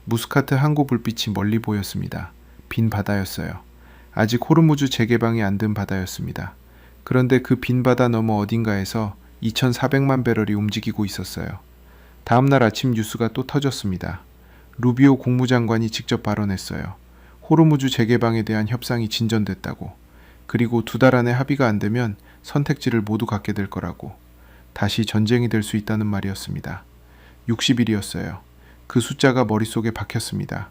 무스카트 항구 불빛이 멀리 보였습니다. 빈 바다였어요. 아직 호르무즈 재개방이 안 된 바다였습니다. 그런데 그 빈 바다 너머 어딘가에서 2400만 배럴이 움직이고 있었어요. 다음날 아침 뉴스가 또 터졌습니다. 루비오 국무장관이 직접 발언했어요. 호르무즈 재개방에 대한 협상이 진전됐다고. 그리고 2달 안에 합의가 안 되면 선택지를 모두 갖게 될 거라고. 다시 전쟁이 될 수 있다는 말이었습니다. 60일이었어요. 그 숫자가 머릿속에 박혔습니다.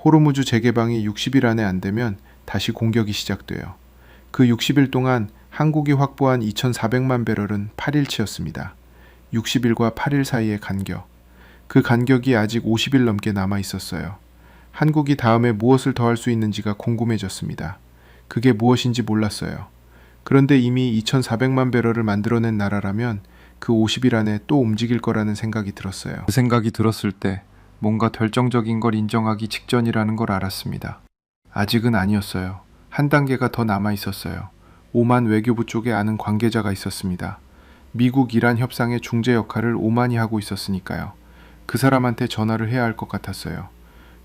호르무즈 재개방이 60일 안에 안 되면 다시 공격이 시작돼요. 그 60일 동안 한국이 확보한 2400만 배럴은 8일치였습니다. 60일과 8일 사이의 간격. 그 간격이 아직 50일 넘게 남아 있었어요. 한국이 다음에 무엇을 더 할 수 있는지가 궁금해졌습니다. 그게 무엇인지 몰랐어요. 그런데 이미 2,400만 배럴을 만들어낸 나라라면 그 50일 안에 또 움직일 거라는 생각이 들었어요. 그 생각이 들었을 때 뭔가 결정적인 걸 인정하기 직전이라는 걸 알았습니다. 아직은 아니었어요. 한 단계가 더 남아 있었어요. 오만 외교부 쪽에 아는 관계자가 있었습니다. 미국 이란 협상의 중재 역할을 오만이 하고 있었으니까요. 그 사람한테 전화를 해야 할 것 같았어요.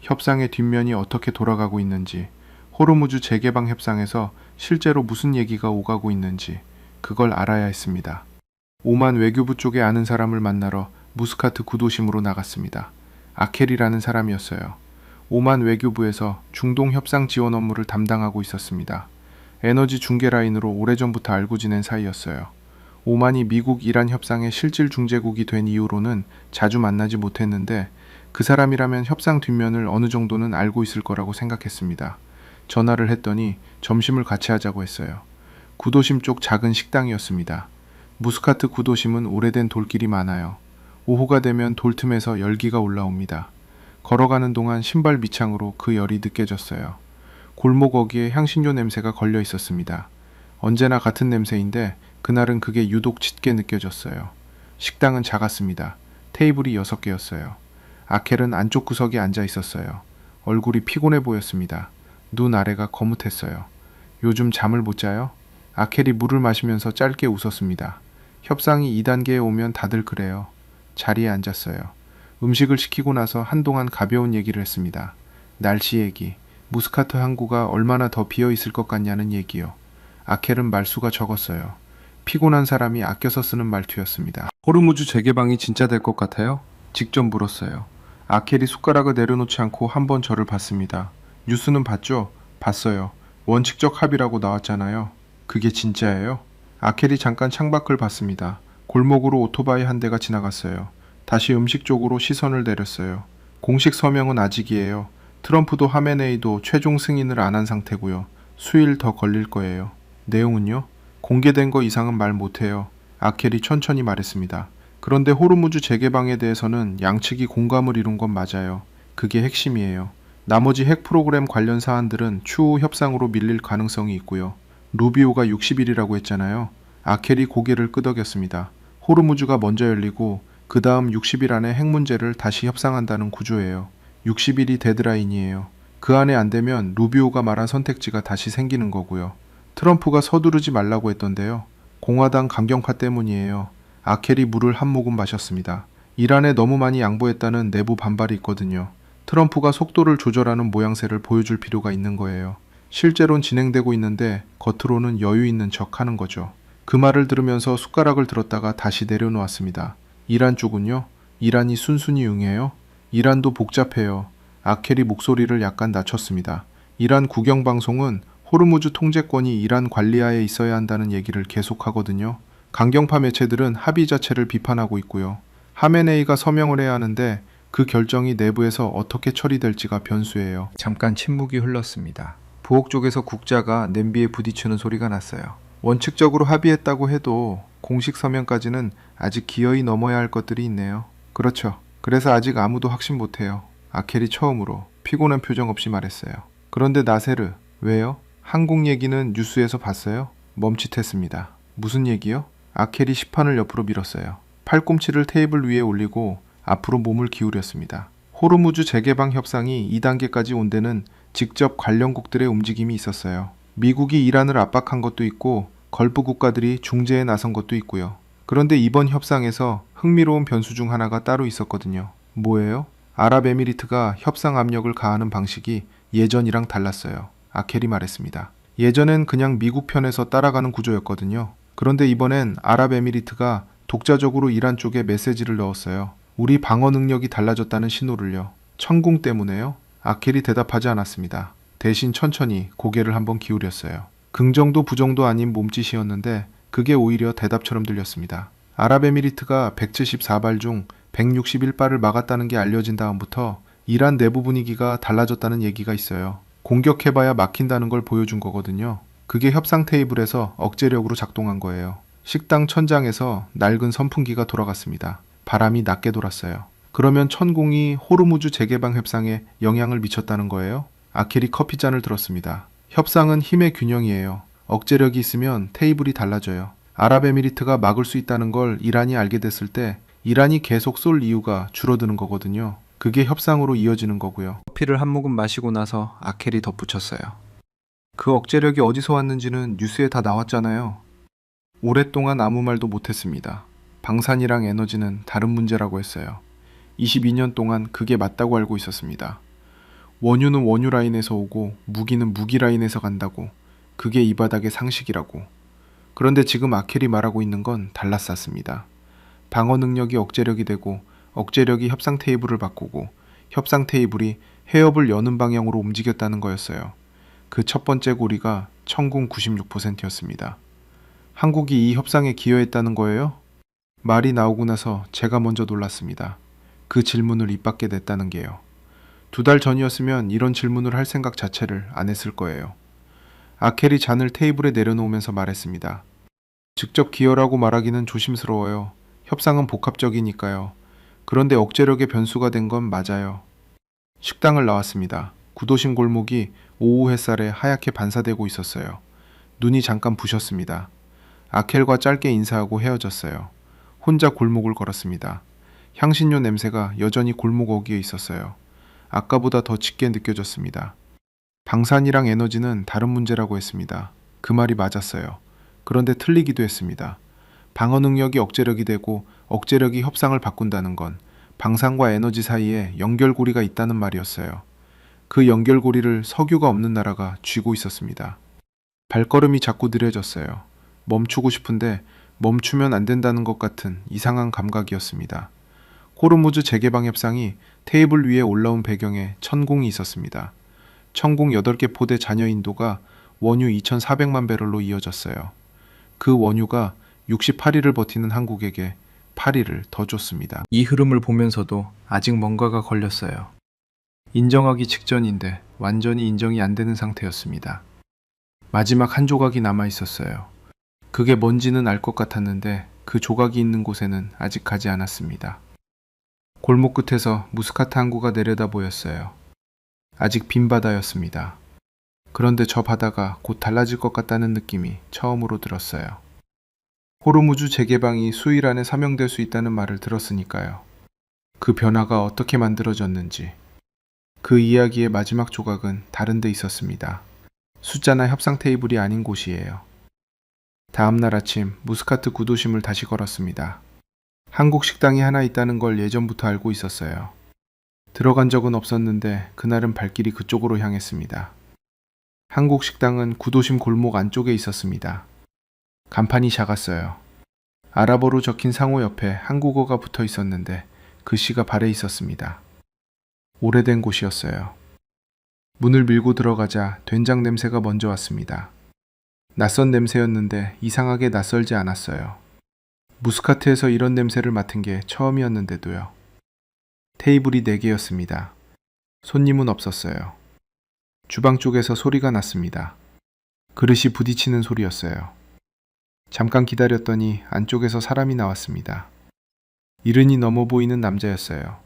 협상의 뒷면이 어떻게 돌아가고 있는지, 호르무즈 재개방 협상에서 실제로 무슨 얘기가 오가고 있는지 그걸 알아야 했습니다. 오만 외교부 쪽에 아는 사람을 만나러 무스카트 구도심으로 나갔습니다. 아켈이라는 사람이었어요. 오만 외교부에서 중동 협상 지원 업무를 담당하고 있었습니다. 에너지 중개 라인으로 오래전부터 알고 지낸 사이였어요. 오만이 미국 이란 협상의 실질 중재국이 된 이후로는 자주 만나지 못했는데 그 사람이라면 협상 뒷면을 어느 정도는 알고 있을 거라고 생각했습니다. 전화를 했더니 점심을 같이 하자고 했어요. 구도심 쪽 작은 식당이었습니다. 무스카트 구도심은 오래된 돌길이 많아요. 오후가 되면 돌틈에서 열기가 올라옵니다. 걸어가는 동안 신발 밑창으로 그 열이 느껴졌어요. 골목 어귀에 향신료 냄새가 걸려 있었습니다. 언제나 같은 냄새인데 그날은 그게 유독 짙게 느껴졌어요. 식당은 작았습니다. 테이블이 6개였어요. 아켈은 안쪽 구석에 앉아 있었어요. 얼굴이 피곤해 보였습니다. 눈 아래가 거뭇했어요. 요즘 잠을 못 자요? 아켈이 물을 마시면서 짧게 웃었습니다. 협상이 2단계에 오면 다들 그래요. 자리에 앉았어요. 음식을 시키고 나서 한동안 가벼운 얘기를 했습니다. 날씨 얘기, 무스카트 항구가 얼마나 더 비어 있을 것 같냐는 얘기요. 아켈은 말수가 적었어요. 피곤한 사람이 아껴서 쓰는 말투였습니다. 호르무즈 재개방이 진짜 될 것 같아요? 직접 물었어요. 아켈이 숟가락을 내려놓지 않고 한번 저를 봤습니다. 뉴스는 봤죠? 봤어요. 원칙적 합의라고 나왔잖아요. 그게 진짜예요? 아켈이 잠깐 창밖을 봤습니다. 골목으로 오토바이 한 대가 지나갔어요. 다시 음식 쪽으로 시선을 내렸어요. 공식 서명은 아직이에요. 트럼프도 하메네이도 최종 승인을 안 한 상태고요. 수일 더 걸릴 거예요. 내용은요? 공개된 거 이상은 말 못해요. 아켈이 천천히 말했습니다. 그런데 호르무즈 재개방에 대해서는 양측이 공감을 이룬 건 맞아요. 그게 핵심이에요. 나머지 핵 프로그램 관련 사안들은 추후 협상으로 밀릴 가능성이 있고요. 루비오가 60일이라고 했잖아요. 아켈이 고개를 끄덕였습니다. 호르무즈가 먼저 열리고 그 다음 60일 안에 핵 문제를 다시 협상한다는 구조예요. 60일이 데드라인이에요. 그 안에 안 되면 루비오가 말한 선택지가 다시 생기는 거고요. 트럼프가 서두르지 말라고 했던데요. 공화당 강경파 때문이에요. 아켈이 물을 한 모금 마셨습니다. 이란에 너무 많이 양보했다는 내부 반발이 있거든요. 트럼프가 속도를 조절하는 모양새를 보여줄 필요가 있는 거예요. 실제로는 진행되고 있는데 겉으로는 여유 있는 척 하는 거죠. 그 말을 들으면서 숟가락을 들었다가 다시 내려놓았습니다. 이란 쪽은요? 이란이 순순히 응해요? 이란도 복잡해요. 아켈이 목소리를 약간 낮췄습니다. 이란 국영방송은 호르무즈 통제권이 이란 관리하에 있어야 한다는 얘기를 계속하거든요. 강경파 매체들은 합의 자체를 비판하고 있고요. 하메네이가 서명을 해야 하는데 그 결정이 내부에서 어떻게 처리될지가 변수예요. 잠깐 침묵이 흘렀습니다. 부엌 쪽에서 국자가 냄비에 부딪히는 소리가 났어요. 원칙적으로 합의했다고 해도 공식 서명까지는 아직 기어이 넘어야 할 것들이 있네요. 그렇죠. 그래서 아직 아무도 확신 못해요. 아켈이 처음으로 피곤한 표정 없이 말했어요. 그런데 나세르, 왜요? 한국 얘기는 뉴스에서 봤어요? 멈칫했습니다. 무슨 얘기요? 아켈이 시판을 옆으로 밀었어요. 팔꿈치를 테이블 위에 올리고 앞으로 몸을 기울였습니다. 호르무즈 재개방 협상이 2단계까지 온 데는 직접 관련국들의 움직임이 있었어요. 미국이 이란을 압박한 것도 있고 걸프 국가들이 중재에 나선 것도 있고요. 그런데 이번 협상에서 흥미로운 변수 중 하나가 따로 있었거든요. 뭐예요? 아랍에미리트가 협상 압력을 가하는 방식이 예전이랑 달랐어요. 아켈이 말했습니다. 예전엔 그냥 미국 편에서 따라가는 구조였거든요. 그런데 이번엔 아랍에미리트가 독자적으로 이란 쪽에 메시지를 넣었어요. 우리 방어 능력이 달라졌다는 신호를요. 천궁 때문에요? 아켈이 대답하지 않았습니다. 대신 천천히 고개를 한번 기울였어요. 긍정도 부정도 아닌 몸짓이었는데 그게 오히려 대답처럼 들렸습니다. 아랍에미리트가 174발 중 161발을 막았다는 게 알려진 다음부터 이란 내부 분위기가 달라졌다는 얘기가 있어요. 공격해봐야 막힌다는 걸 보여준 거거든요. 그게 협상 테이블에서 억제력으로 작동한 거예요. 식당 천장에서 낡은 선풍기가 돌아갔습니다. 바람이 낮게 돌았어요. 그러면 천공이 호르무즈 재개방 협상에 영향을 미쳤다는 거예요? 아켈이 커피잔을 들었습니다. 협상은 힘의 균형이에요. 억제력이 있으면 테이블이 달라져요. 아랍에미리트가 막을 수 있다는 걸 이란이 알게 됐을 때 이란이 계속 쏠 이유가 줄어드는 거거든요. 그게 협상으로 이어지는 거고요. 커피를 한 모금 마시고 나서 아켈이 덧붙였어요. 그 억제력이 어디서 왔는지는 뉴스에 다 나왔잖아요. 오랫동안 아무 말도 못했습니다. 방산이랑 에너지는 다른 문제라고 했어요. 22년 동안 그게 맞다고 알고 있었습니다. 원유는 원유 라인에서 오고 무기는 무기 라인에서 간다고. 그게 이 바닥의 상식이라고. 그런데 지금 아켈이 말하고 있는 건 달라쌌습니다. 방어 능력이 억제력이 되고 억제력이 협상 테이블을 바꾸고 협상 테이블이 해협을 여는 방향으로 움직였다는 거였어요. 그 첫 번째 고리가 천궁 96%였습니다. 한국이 이 협상에 기여했다는 거예요? 말이 나오고 나서 제가 먼저 놀랐습니다. 그 질문을 입 밖에 냈다는 게요. 2달 전이었으면 이런 질문을 할 생각 자체를 안 했을 거예요. 아켈이 잔을 테이블에 내려놓으면서 말했습니다. 직접 기여라고 말하기는 조심스러워요. 협상은 복합적이니까요. 그런데 억제력의 변수가 된 건 맞아요. 식당을 나왔습니다. 구도심 골목이 오후 햇살에 하얗게 반사되고 있었어요. 눈이 잠깐 부셨습니다. 아켈과 짧게 인사하고 헤어졌어요. 혼자 골목을 걸었습니다. 향신료 냄새가 여전히 골목 어귀에 있었어요. 아까보다 더 짙게 느껴졌습니다. 방산이랑 에너지는 다른 문제라고 했습니다. 그 말이 맞았어요. 그런데 틀리기도 했습니다. 방어 능력이 억제력이 되고 억제력이 협상을 바꾼다는 건 방산과 에너지 사이에 연결고리가 있다는 말이었어요. 그 연결고리를 석유가 없는 나라가 쥐고 있었습니다. 발걸음이 자꾸 느려졌어요. 멈추고 싶은데 멈추면 안 된다는 것 같은 이상한 감각이었습니다. 호르무즈 재개방 협상이 테이블 위에 올라온 배경에 천공이 있었습니다. 천공 8개 포대 잔여 인도가 원유 2,400만 배럴로 이어졌어요. 그 원유가 68일을 버티는 한국에게 8일을 더 줬습니다. 이 흐름을 보면서도 아직 뭔가가 걸렸어요. 인정하기 직전인데 완전히 인정이 안 되는 상태였습니다. 마지막 한 조각이 남아 있었어요. 그게 뭔지는 알 것 같았는데 그 조각이 있는 곳에는 아직 가지 않았습니다. 골목 끝에서 무스카트 항구가 내려다 보였어요. 아직 빈 바다였습니다. 그런데 저 바다가 곧 달라질 것 같다는 느낌이 처음으로 들었어요. 호르무즈 재개방이 수일 안에 사명될 수 있다는 말을 들었으니까요. 그 변화가 어떻게 만들어졌는지. 그 이야기의 마지막 조각은 다른 데 있었습니다. 숫자나 협상 테이블이 아닌 곳이에요. 다음 날 아침 무스카트 구도심을 다시 걸었습니다. 한국 식당이 하나 있다는 걸 예전부터 알고 있었어요. 들어간 적은 없었는데 그날은 발길이 그쪽으로 향했습니다. 한국 식당은 구도심 골목 안쪽에 있었습니다. 간판이 작았어요. 아랍어로 적힌 상호 옆에 한국어가 붙어 있었는데 글씨가 발에 있었습니다. 오래된 곳이었어요. 문을 밀고 들어가자 된장 냄새가 먼저 왔습니다. 낯선 냄새였는데 이상하게 낯설지 않았어요. 무스카트에서 이런 냄새를 맡은 게 처음이었는데도요. 테이블이 4개였습니다. 손님은 없었어요. 주방 쪽에서 소리가 났습니다. 그릇이 부딪히는 소리였어요. 잠깐 기다렸더니 안쪽에서 사람이 나왔습니다. 이른이 넘어 보이는 남자였어요.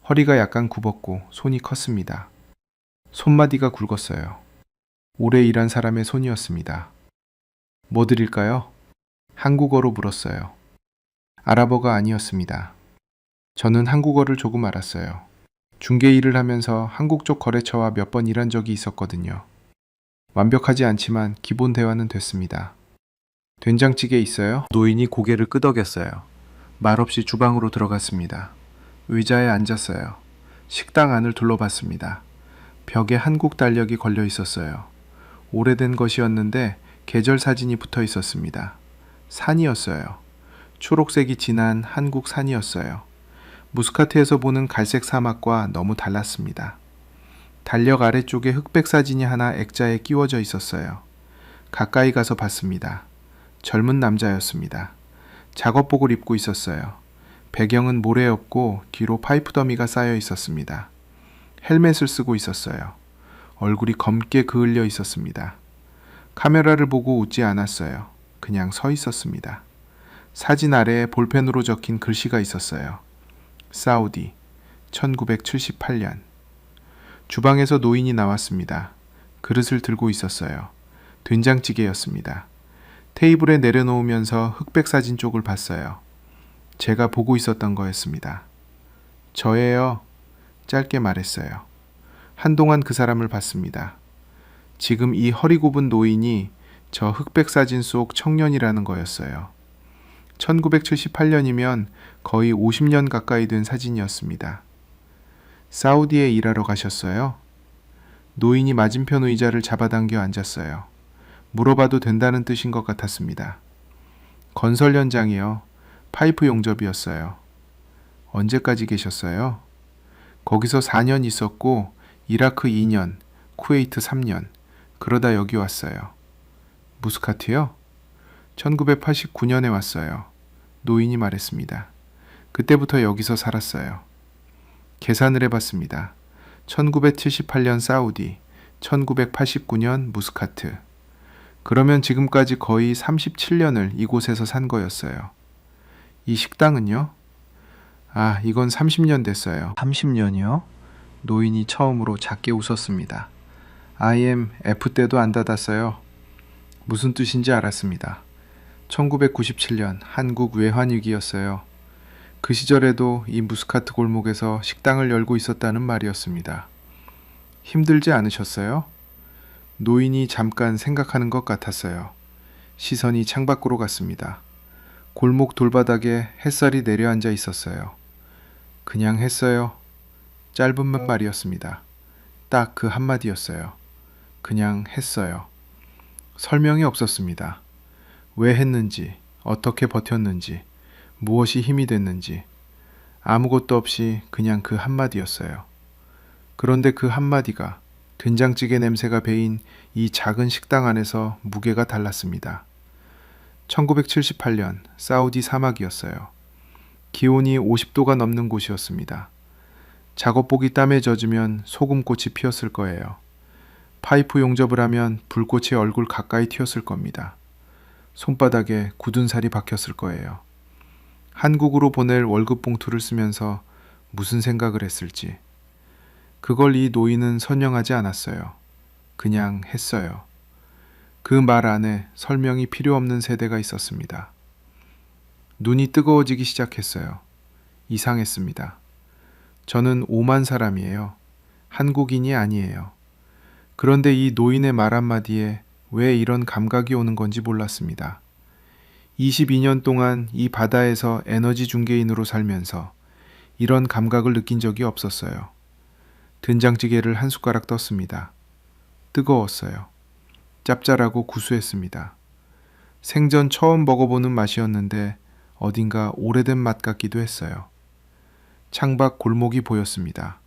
허리가 약간 굽었고 손이 컸습니다. 손마디가 굵었어요. 오래 일한 사람의 손이었습니다. 뭐 드릴까요? 한국어로 물었어요. 아랍어가 아니었습니다. 저는 한국어를 조금 알았어요. 중개 일을 하면서 한국 쪽 거래처와 몇 번 일한 적이 있었거든요. 완벽하지 않지만 기본 대화는 됐습니다. 된장찌개 있어요? 노인이 고개를 끄덕였어요. 말없이 주방으로 들어갔습니다. 의자에 앉았어요. 식당 안을 둘러봤습니다. 벽에 한국 달력이 걸려 있었어요. 오래된 것이었는데 계절 사진이 붙어 있었습니다. 산이었어요. 초록색이 진한 한국 산이었어요. 무스카트에서 보는 갈색 사막과 너무 달랐습니다. 달력 아래쪽에 흑백 사진이 하나 액자에 끼워져 있었어요. 가까이 가서 봤습니다. 젊은 남자였습니다. 작업복을 입고 있었어요. 배경은 모래였고 뒤로 파이프 더미가 쌓여 있었습니다. 헬멧을 쓰고 있었어요. 얼굴이 검게 그을려 있었습니다. 카메라를 보고 웃지 않았어요. 그냥 서 있었습니다. 사진 아래에 볼펜으로 적힌 글씨가 있었어요. 사우디, 1978년. 주방에서 노인이 나왔습니다. 그릇을 들고 있었어요. 된장찌개였습니다. 테이블에 내려놓으면서 흑백 사진 쪽을 봤어요. 제가 보고 있었던 거였습니다. 저예요. 짧게 말했어요. 한동안 그 사람을 봤습니다. 지금 이 허리 굽은 노인이 저 흑백 사진 속 청년이라는 거였어요. 1978년이면 거의 50년 가까이 된 사진이었습니다. 사우디에 일하러 가셨어요? 노인이 맞은편 의자를 잡아당겨 앉았어요. 물어봐도 된다는 뜻인 것 같았습니다. 건설 현장이요. 파이프 용접이었어요. 언제까지 계셨어요? 거기서 4년 있었고 이라크 2년, 쿠웨이트 3년, 그러다 여기 왔어요. 무스카트요? 1989년에 왔어요. 노인이 말했습니다. 그때부터 여기서 살았어요. 계산을 해봤습니다. 1978년 사우디, 1989년 무스카트. 그러면 지금까지 거의 37년을 이곳에서 산 거였어요. 이 식당은요? 아, 이건 30년 됐어요. 30년이요? 노인이 처음으로 작게 웃었습니다. IMF 때도 안 닫았어요. 무슨 뜻인지 알았습니다. 1997년 한국 외환위기였어요. 그 시절에도 이 무스카트 골목에서 식당을 열고 있었다는 말이었습니다. 힘들지 않으셨어요? 노인이 잠깐 생각하는 것 같았어요. 시선이 창밖으로 갔습니다. 골목 돌바닥에 햇살이 내려앉아 있었어요. 그냥 했어요. 짧은 말이었습니다. 딱 그 한마디였어요. 그냥 했어요. 설명이 없었습니다. 왜 했는지, 어떻게 버텼는지, 무엇이 힘이 됐는지 아무것도 없이 그냥 그 한마디였어요. 그런데 그 한마디가 된장찌개 냄새가 배인 이 작은 식당 안에서 무게가 달랐습니다. 1978년 사우디 사막이었어요. 기온이 50도가 넘는 곳이었습니다. 작업복이 땀에 젖으면 소금꽃이 피었을 거예요. 파이프 용접을 하면 불꽃이 얼굴 가까이 튀었을 겁니다. 손바닥에 굳은 살이 박혔을 거예요. 한국으로 보낼 월급 봉투를 쓰면서 무슨 생각을 했을지. 그걸 이 노인은 설명하지 않았어요. 그냥 했어요. 그 말 안에 설명이 필요 없는 세대가 있었습니다. 눈이 뜨거워지기 시작했어요. 이상했습니다. 저는 오만 사람이에요. 한국인이 아니에요. 그런데 이 노인의 말 한마디에 왜 이런 감각이 오는 건지 몰랐습니다. 22년 동안 이 바다에서 에너지 중개인으로 살면서 이런 감각을 느낀 적이 없었어요. 된장찌개를 한 숟가락 떴습니다. 뜨거웠어요. 짭짤하고 구수했습니다. 생전 처음 먹어보는 맛이었는데 어딘가 오래된 맛 같기도 했어요. 창밖 골목이 보였습니다.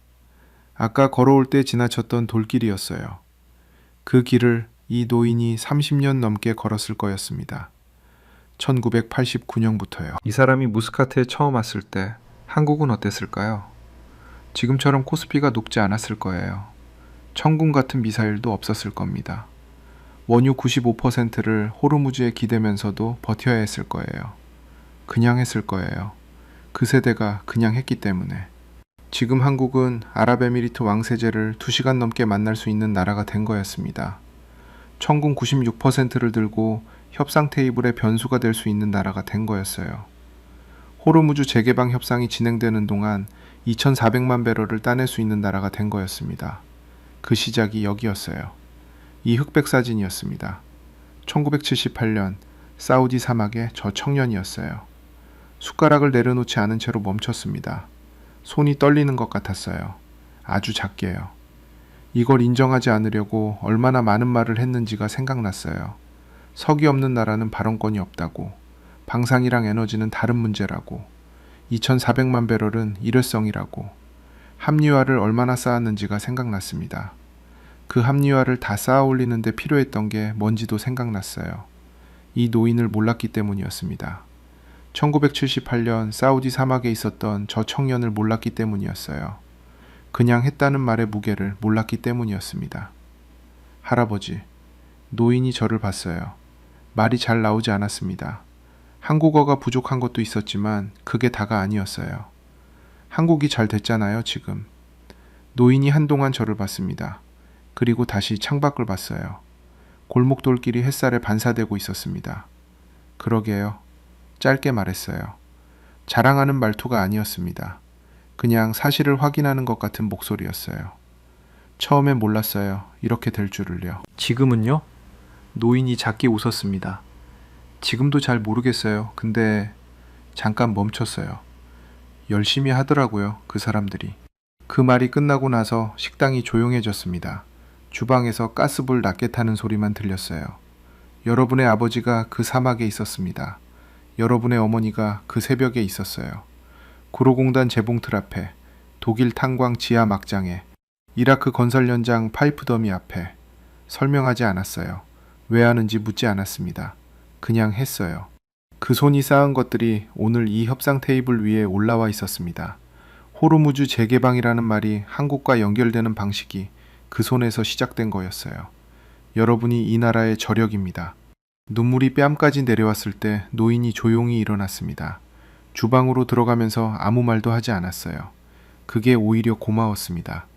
아까 걸어올 때 지나쳤던 돌길이었어요. 그 길을 이 노인이 30년 넘게 걸었을 거였습니다. 1989년부터요. 이 사람이 무스카트에 처음 왔을 때 한국은 어땠을까요? 지금처럼 코스피가 높지 않았을 거예요. 천군 같은 미사일도 없었을 겁니다. 원유 95%를 호르무즈에 기대면서도 버텨야 했을 거예요. 그냥 했을 거예요. 그 세대가 그냥 했기 때문에. 지금 한국은 아랍에미리트 왕세제를 2시간 넘게 만날 수 있는 나라가 된 거였습니다. 천군 96%를 들고 협상 테이블의 변수가 될 수 있는 나라가 된 거였어요. 호르무즈 재개방 협상이 진행되는 동안 2,400만 배럴을 따낼 수 있는 나라가 된 거였습니다. 그 시작이 여기였어요. 이 흑백 사진이었습니다. 1978년 사우디 사막의 저 청년이었어요. 숟가락을 내려놓지 않은 채로 멈췄습니다. 손이 떨리는 것 같았어요. 아주 작게요. 이걸 인정하지 않으려고 얼마나 많은 말을 했는지가 생각났어요. 석이 없는 나라는 발언권이 없다고, 방산이랑 에너지는 다른 문제라고, 2,400만 배럴은 일회성이라고, 합리화를 얼마나 쌓았는지가 생각났습니다. 그 합리화를 다 쌓아 올리는데 필요했던 게 뭔지도 생각났어요. 이 노인을 몰랐기 때문이었습니다. 1978년 사우디 사막에 있었던 저 청년을 몰랐기 때문이었어요. 그냥 했다는 말의 무게를 몰랐기 때문이었습니다. 할아버지, 노인이 저를 봤어요. 말이 잘 나오지 않았습니다. 한국어가 부족한 것도 있었지만 그게 다가 아니었어요. 한국이 잘 됐잖아요, 지금. 노인이 한동안 저를 봤습니다. 그리고 다시 창밖을 봤어요. 골목돌길이 햇살에 반사되고 있었습니다. 그러게요. 짧게 말했어요. 자랑하는 말투가 아니었습니다. 그냥 사실을 확인하는 것 같은 목소리였어요. 처음엔 몰랐어요. 이렇게 될 줄을요. 지금은요? 노인이 작게 웃었습니다. 지금도 잘 모르겠어요. 근데 잠깐 멈췄어요. 열심히 하더라고요, 그 사람들이. 그 말이 끝나고 나서 식당이 조용해졌습니다. 주방에서 가스불 낮게 타는 소리만 들렸어요. 여러분의 아버지가 그 사막에 있었습니다. 여러분의 어머니가 그 새벽에 있었어요. 구로공단 재봉틀 앞에, 독일 탄광 지하 막장에, 이라크 건설 현장 파이프 더미 앞에. 설명하지 않았어요. 왜 하는지 묻지 않았습니다. 그냥 했어요. 그 손이 쌓은 것들이 오늘 이 협상 테이블 위에 올라와 있었습니다. 호르무즈 재개방이라는 말이 한국과 연결되는 방식이 그 손에서 시작된 거였어요. 여러분이 이 나라의 저력입니다. 눈물이 뺨까지 내려왔을 때 노인이 조용히 일어났습니다. 주방으로 들어가면서 아무 말도 하지 않았어요. 그게 오히려 고마웠습니다.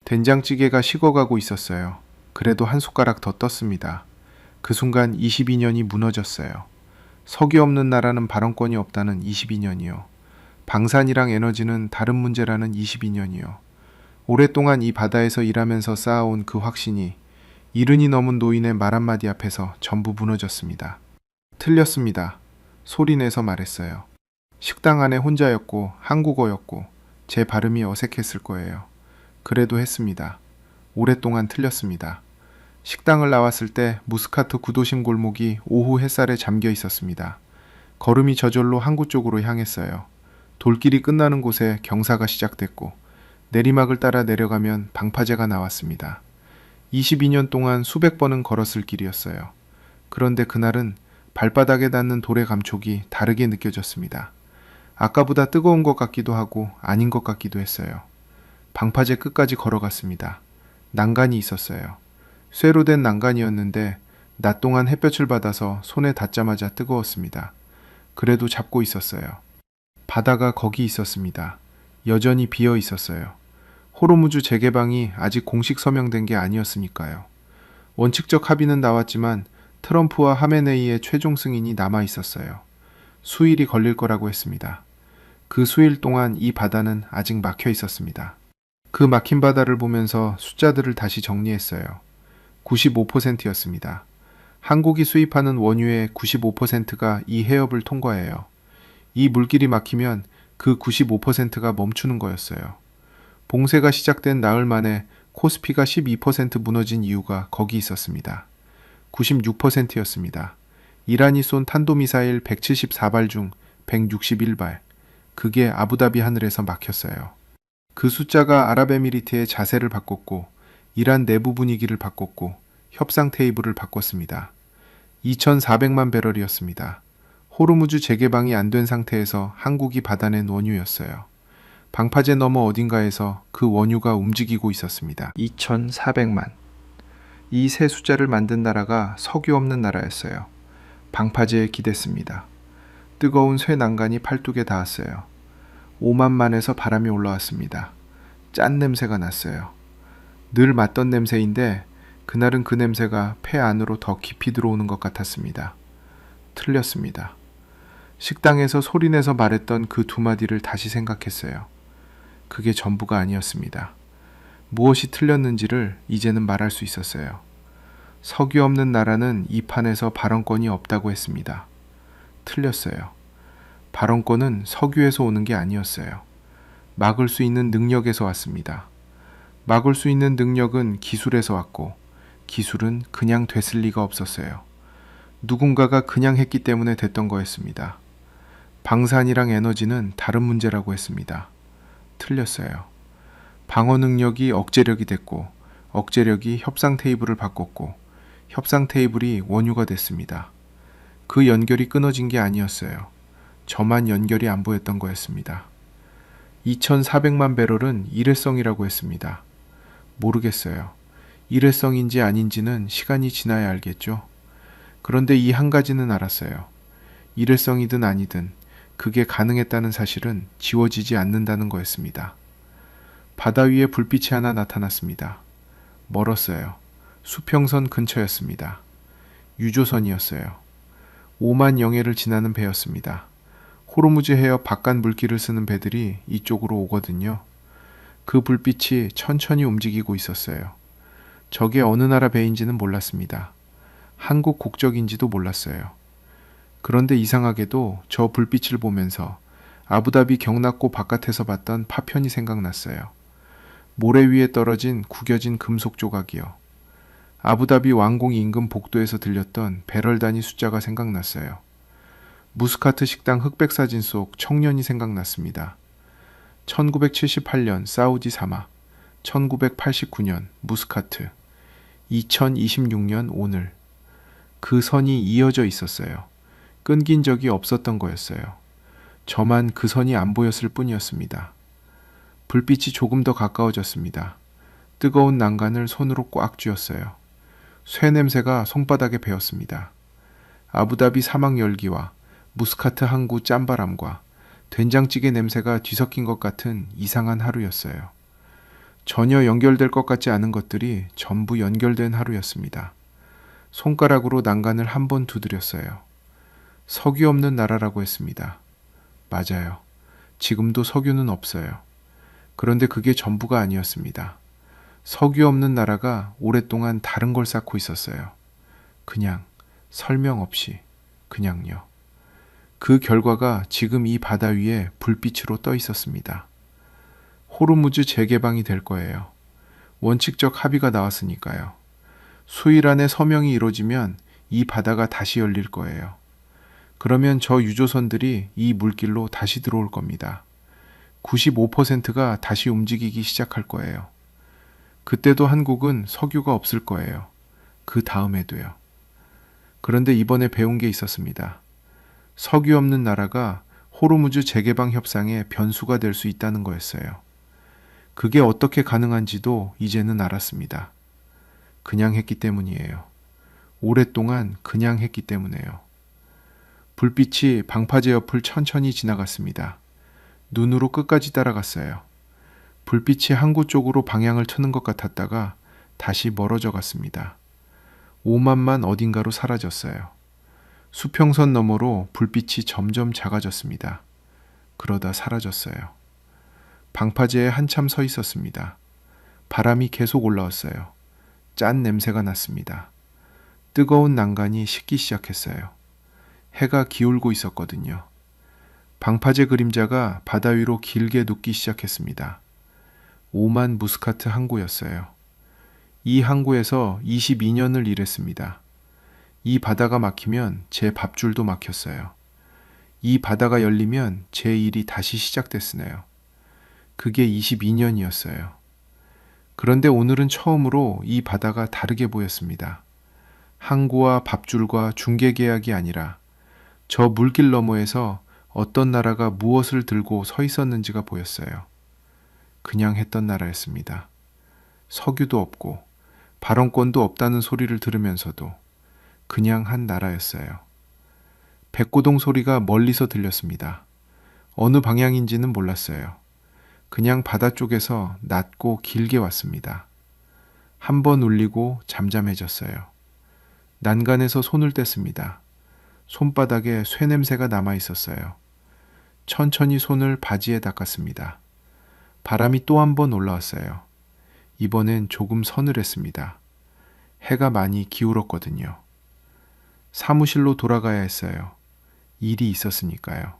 된장찌개가 식어가고 있었어요. 그래도 한 숟가락 더 떴습니다. 그 순간 22년이 무너졌어요. 석유 없는 나라는 발언권이 없다는 22년이요. 방산이랑 에너지는 다른 문제라는 22년이요. 오랫동안 이 바다에서 일하면서 쌓아온 그 확신이 이른이 넘은 노인의 말 한마디 앞에서 전부 무너졌습니다. 틀렸습니다. 소리내서 말했어요. 식당 안에 혼자였고 한국어였고 제 발음이 어색했을 거예요. 그래도 했습니다. 오랫동안 틀렸습니다. 식당을 나왔을 때 무스카트 구도심 골목이 오후 햇살에 잠겨 있었습니다. 걸음이 저절로 항구 쪽으로 향했어요. 돌길이 끝나는 곳에 경사가 시작됐고 내리막을 따라 내려가면 방파제가 나왔습니다. 22년 동안 수백 번은 걸었을 길이었어요. 그런데 그날은 발바닥에 닿는 돌의 감촉이 다르게 느껴졌습니다. 아까보다 뜨거운 것 같기도 하고 아닌 것 같기도 했어요. 방파제 끝까지 걸어갔습니다. 난간이 있었어요. 쇠로 된 난간이었는데 낮 동안 햇볕을 받아서 손에 닿자마자 뜨거웠습니다. 그래도 잡고 있었어요. 바다가 거기 있었습니다. 여전히 비어 있었어요. 호르무즈 재개방이 아직 공식 서명된 게 아니었으니까요. 원칙적 합의는 나왔지만 트럼프와 하메네이의 최종 승인이 남아 있었어요. 수일이 걸릴 거라고 했습니다. 그 수일 동안 이 바다는 아직 막혀 있었습니다. 그 막힌 바다를 보면서 숫자들을 다시 정리했어요. 95%였습니다. 한국이 수입하는 원유의 95%가 이 해협을 통과해요. 이 물길이 막히면 그 95%가 멈추는 거였어요. 봉쇄가 시작된 나흘 만에 코스피가 12% 무너진 이유가 거기 있었습니다. 96%였습니다. 이란이 쏜 탄도미사일 174발 중 161발. 그게 아부다비 하늘에서 막혔어요. 그 숫자가 아랍에미리트의 자세를 바꿨고 이란 내부 분위기를 바꿨고 협상 테이블을 바꿨습니다. 2,400만 배럴이었습니다. 호르무즈 재개방이 안 된 상태에서 한국이 받아낸 원유였어요. 방파제 너머 어딘가에서 그 원유가 움직이고 있었습니다. 2,400만. 이 세 숫자를 만든 나라가 석유 없는 나라였어요. 방파제에 기댔습니다. 뜨거운 쇠 난간이 팔뚝에 닿았어요. 5만만에서 바람이 올라왔습니다. 짠 냄새가 났어요. 늘 맡던 냄새인데 그날은 그 냄새가 폐 안으로 더 깊이 들어오는 것 같았습니다. 틀렸습니다. 식당에서 소리내서 말했던 그 두 마디를 다시 생각했어요. 그게 전부가 아니었습니다. 무엇이 틀렸는지를 이제는 말할 수 있었어요. 석유 없는 나라는 이 판에서 발언권이 없다고 했습니다. 틀렸어요. 발언권은 석유에서 오는 게 아니었어요. 막을 수 있는 능력에서 왔습니다. 막을 수 있는 능력은 기술에서 왔고 기술은 그냥 됐을 리가 없었어요. 누군가가 그냥 했기 때문에 됐던 거였습니다. 방산이랑 에너지는 다른 문제라고 했습니다. 틀렸어요. 방어 능력이 억제력이 됐고 억제력이 협상 테이블을 바꿨고 협상 테이블이 원유가 됐습니다. 그 연결이 끊어진 게 아니었어요. 저만 연결이 안 보였던 거였습니다. 2,400만 배럴은 일회성이라고 했습니다. 모르겠어요. 일회성인지 아닌지는 시간이 지나야 알겠죠. 그런데 이 한 가지는 알았어요. 일회성이든 아니든 그게 가능했다는 사실은 지워지지 않는다는 거였습니다. 바다 위에 불빛이 하나 나타났습니다. 멀었어요. 수평선 근처였습니다. 유조선이었어요. 5만 영해를 지나는 배였습니다. 호르무즈 해협 바깥 물길을 쓰는 배들이 이쪽으로 오거든요. 그 불빛이 천천히 움직이고 있었어요. 저게 어느 나라 배인지는 몰랐습니다. 한국 국적인지도 몰랐어요. 그런데 이상하게도 저 불빛을 보면서 아부다비 경납고 바깥에서 봤던 파편이 생각났어요. 모래 위에 떨어진 구겨진 금속 조각이요. 아부다비 왕궁 인근 복도에서 들렸던 배럴 단위 숫자가 생각났어요. 무스카트 식당 흑백 사진 속 청년이 생각났습니다. 1978년 사우디 사막, 1989년 무스카트, 2026년 오늘. 그 선이 이어져 있었어요. 끊긴 적이 없었던 거였어요. 저만 그 선이 안 보였을 뿐이었습니다. 불빛이 조금 더 가까워졌습니다. 뜨거운 난간을 손으로 꽉 쥐었어요. 쇠 냄새가 손바닥에 배었습니다. 아부다비 사막 열기와 무스카트 항구 짠바람과 된장찌개 냄새가 뒤섞인 것 같은 이상한 하루였어요. 전혀 연결될 것 같지 않은 것들이 전부 연결된 하루였습니다. 손가락으로 난간을 한 번 두드렸어요. 석유 없는 나라라고 했습니다. 맞아요. 지금도 석유는 없어요. 그런데 그게 전부가 아니었습니다. 석유 없는 나라가 오랫동안 다른 걸 쌓고 있었어요. 그냥 설명 없이 그냥요. 그 결과가 지금 이 바다 위에 불빛으로 떠 있었습니다. 호르무즈 재개방이 될 거예요. 원칙적 합의가 나왔으니까요. 수일 안에 서명이 이루어지면 이 바다가 다시 열릴 거예요. 그러면 저 유조선들이 이 물길로 다시 들어올 겁니다. 95%가 다시 움직이기 시작할 거예요. 그때도 한국은 석유가 없을 거예요. 그 다음에도요. 그런데 이번에 배운 게 있었습니다. 석유 없는 나라가 호르무즈 재개방 협상의 변수가 될 수 있다는 거였어요. 그게 어떻게 가능한지도 이제는 알았습니다. 그냥 했기 때문이에요. 오랫동안 그냥 했기 때문에요. 불빛이 방파제 옆을 천천히 지나갔습니다. 눈으로 끝까지 따라갔어요. 불빛이 항구 쪽으로 방향을 트는 것 같았다가 다시 멀어져 갔습니다. 오만만 어딘가로 사라졌어요. 수평선 너머로 불빛이 점점 작아졌습니다. 그러다 사라졌어요. 방파제에 한참 서 있었습니다. 바람이 계속 올라왔어요. 짠 냄새가 났습니다. 뜨거운 난간이 식기 시작했어요. 해가 기울고 있었거든요. 방파제 그림자가 바다 위로 길게 눕기 시작했습니다. 오만 무스카트 항구였어요. 이 항구에서 22년을 일했습니다. 이 바다가 막히면 제 밥줄도 막혔어요. 이 바다가 열리면 제 일이 다시 시작됐으네요. 그게 22년이었어요. 그런데 오늘은 처음으로 이 바다가 다르게 보였습니다. 항구와 밥줄과 중개계약이 아니라 저 물길 너머에서 어떤 나라가 무엇을 들고 서 있었는지가 보였어요. 그냥 했던 나라였습니다. 석유도 없고 발언권도 없다는 소리를 들으면서도 그냥 한 나라였어요. 백고동 소리가 멀리서 들렸습니다. 어느 방향인지는 몰랐어요. 그냥 바다 쪽에서 낮고 길게 왔습니다. 한 번 울리고 잠잠해졌어요. 난간에서 손을 뗐습니다. 손바닥에 쇠 냄새가 남아 있었어요. 천천히 손을 바지에 닦았습니다. 바람이 또 한 번 올라왔어요. 이번엔 조금 서늘했습니다. 해가 많이 기울었거든요. 사무실로 돌아가야 했어요. 일이 있었으니까요.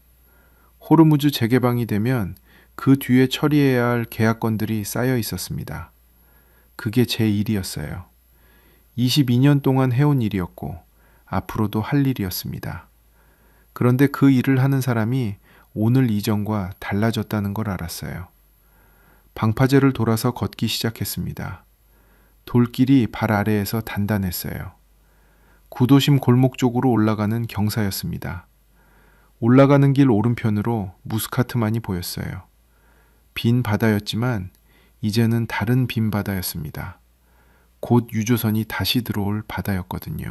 호르무즈 재개방이 되면 그 뒤에 처리해야 할 계약건들이 쌓여 있었습니다. 그게 제 일이었어요. 22년 동안 해온 일이었고 앞으로도 할 일이었습니다. 그런데 그 일을 하는 사람이 오늘 이전과 달라졌다는 걸 알았어요. 방파제를 돌아서 걷기 시작했습니다. 돌길이 발 아래에서 단단했어요. 구도심 골목 쪽으로 올라가는 경사였습니다. 올라가는 길 오른편으로 무스카트만이 보였어요. 빈 바다였지만 이제는 다른 빈 바다였습니다. 곧 유조선이 다시 들어올 바다였거든요.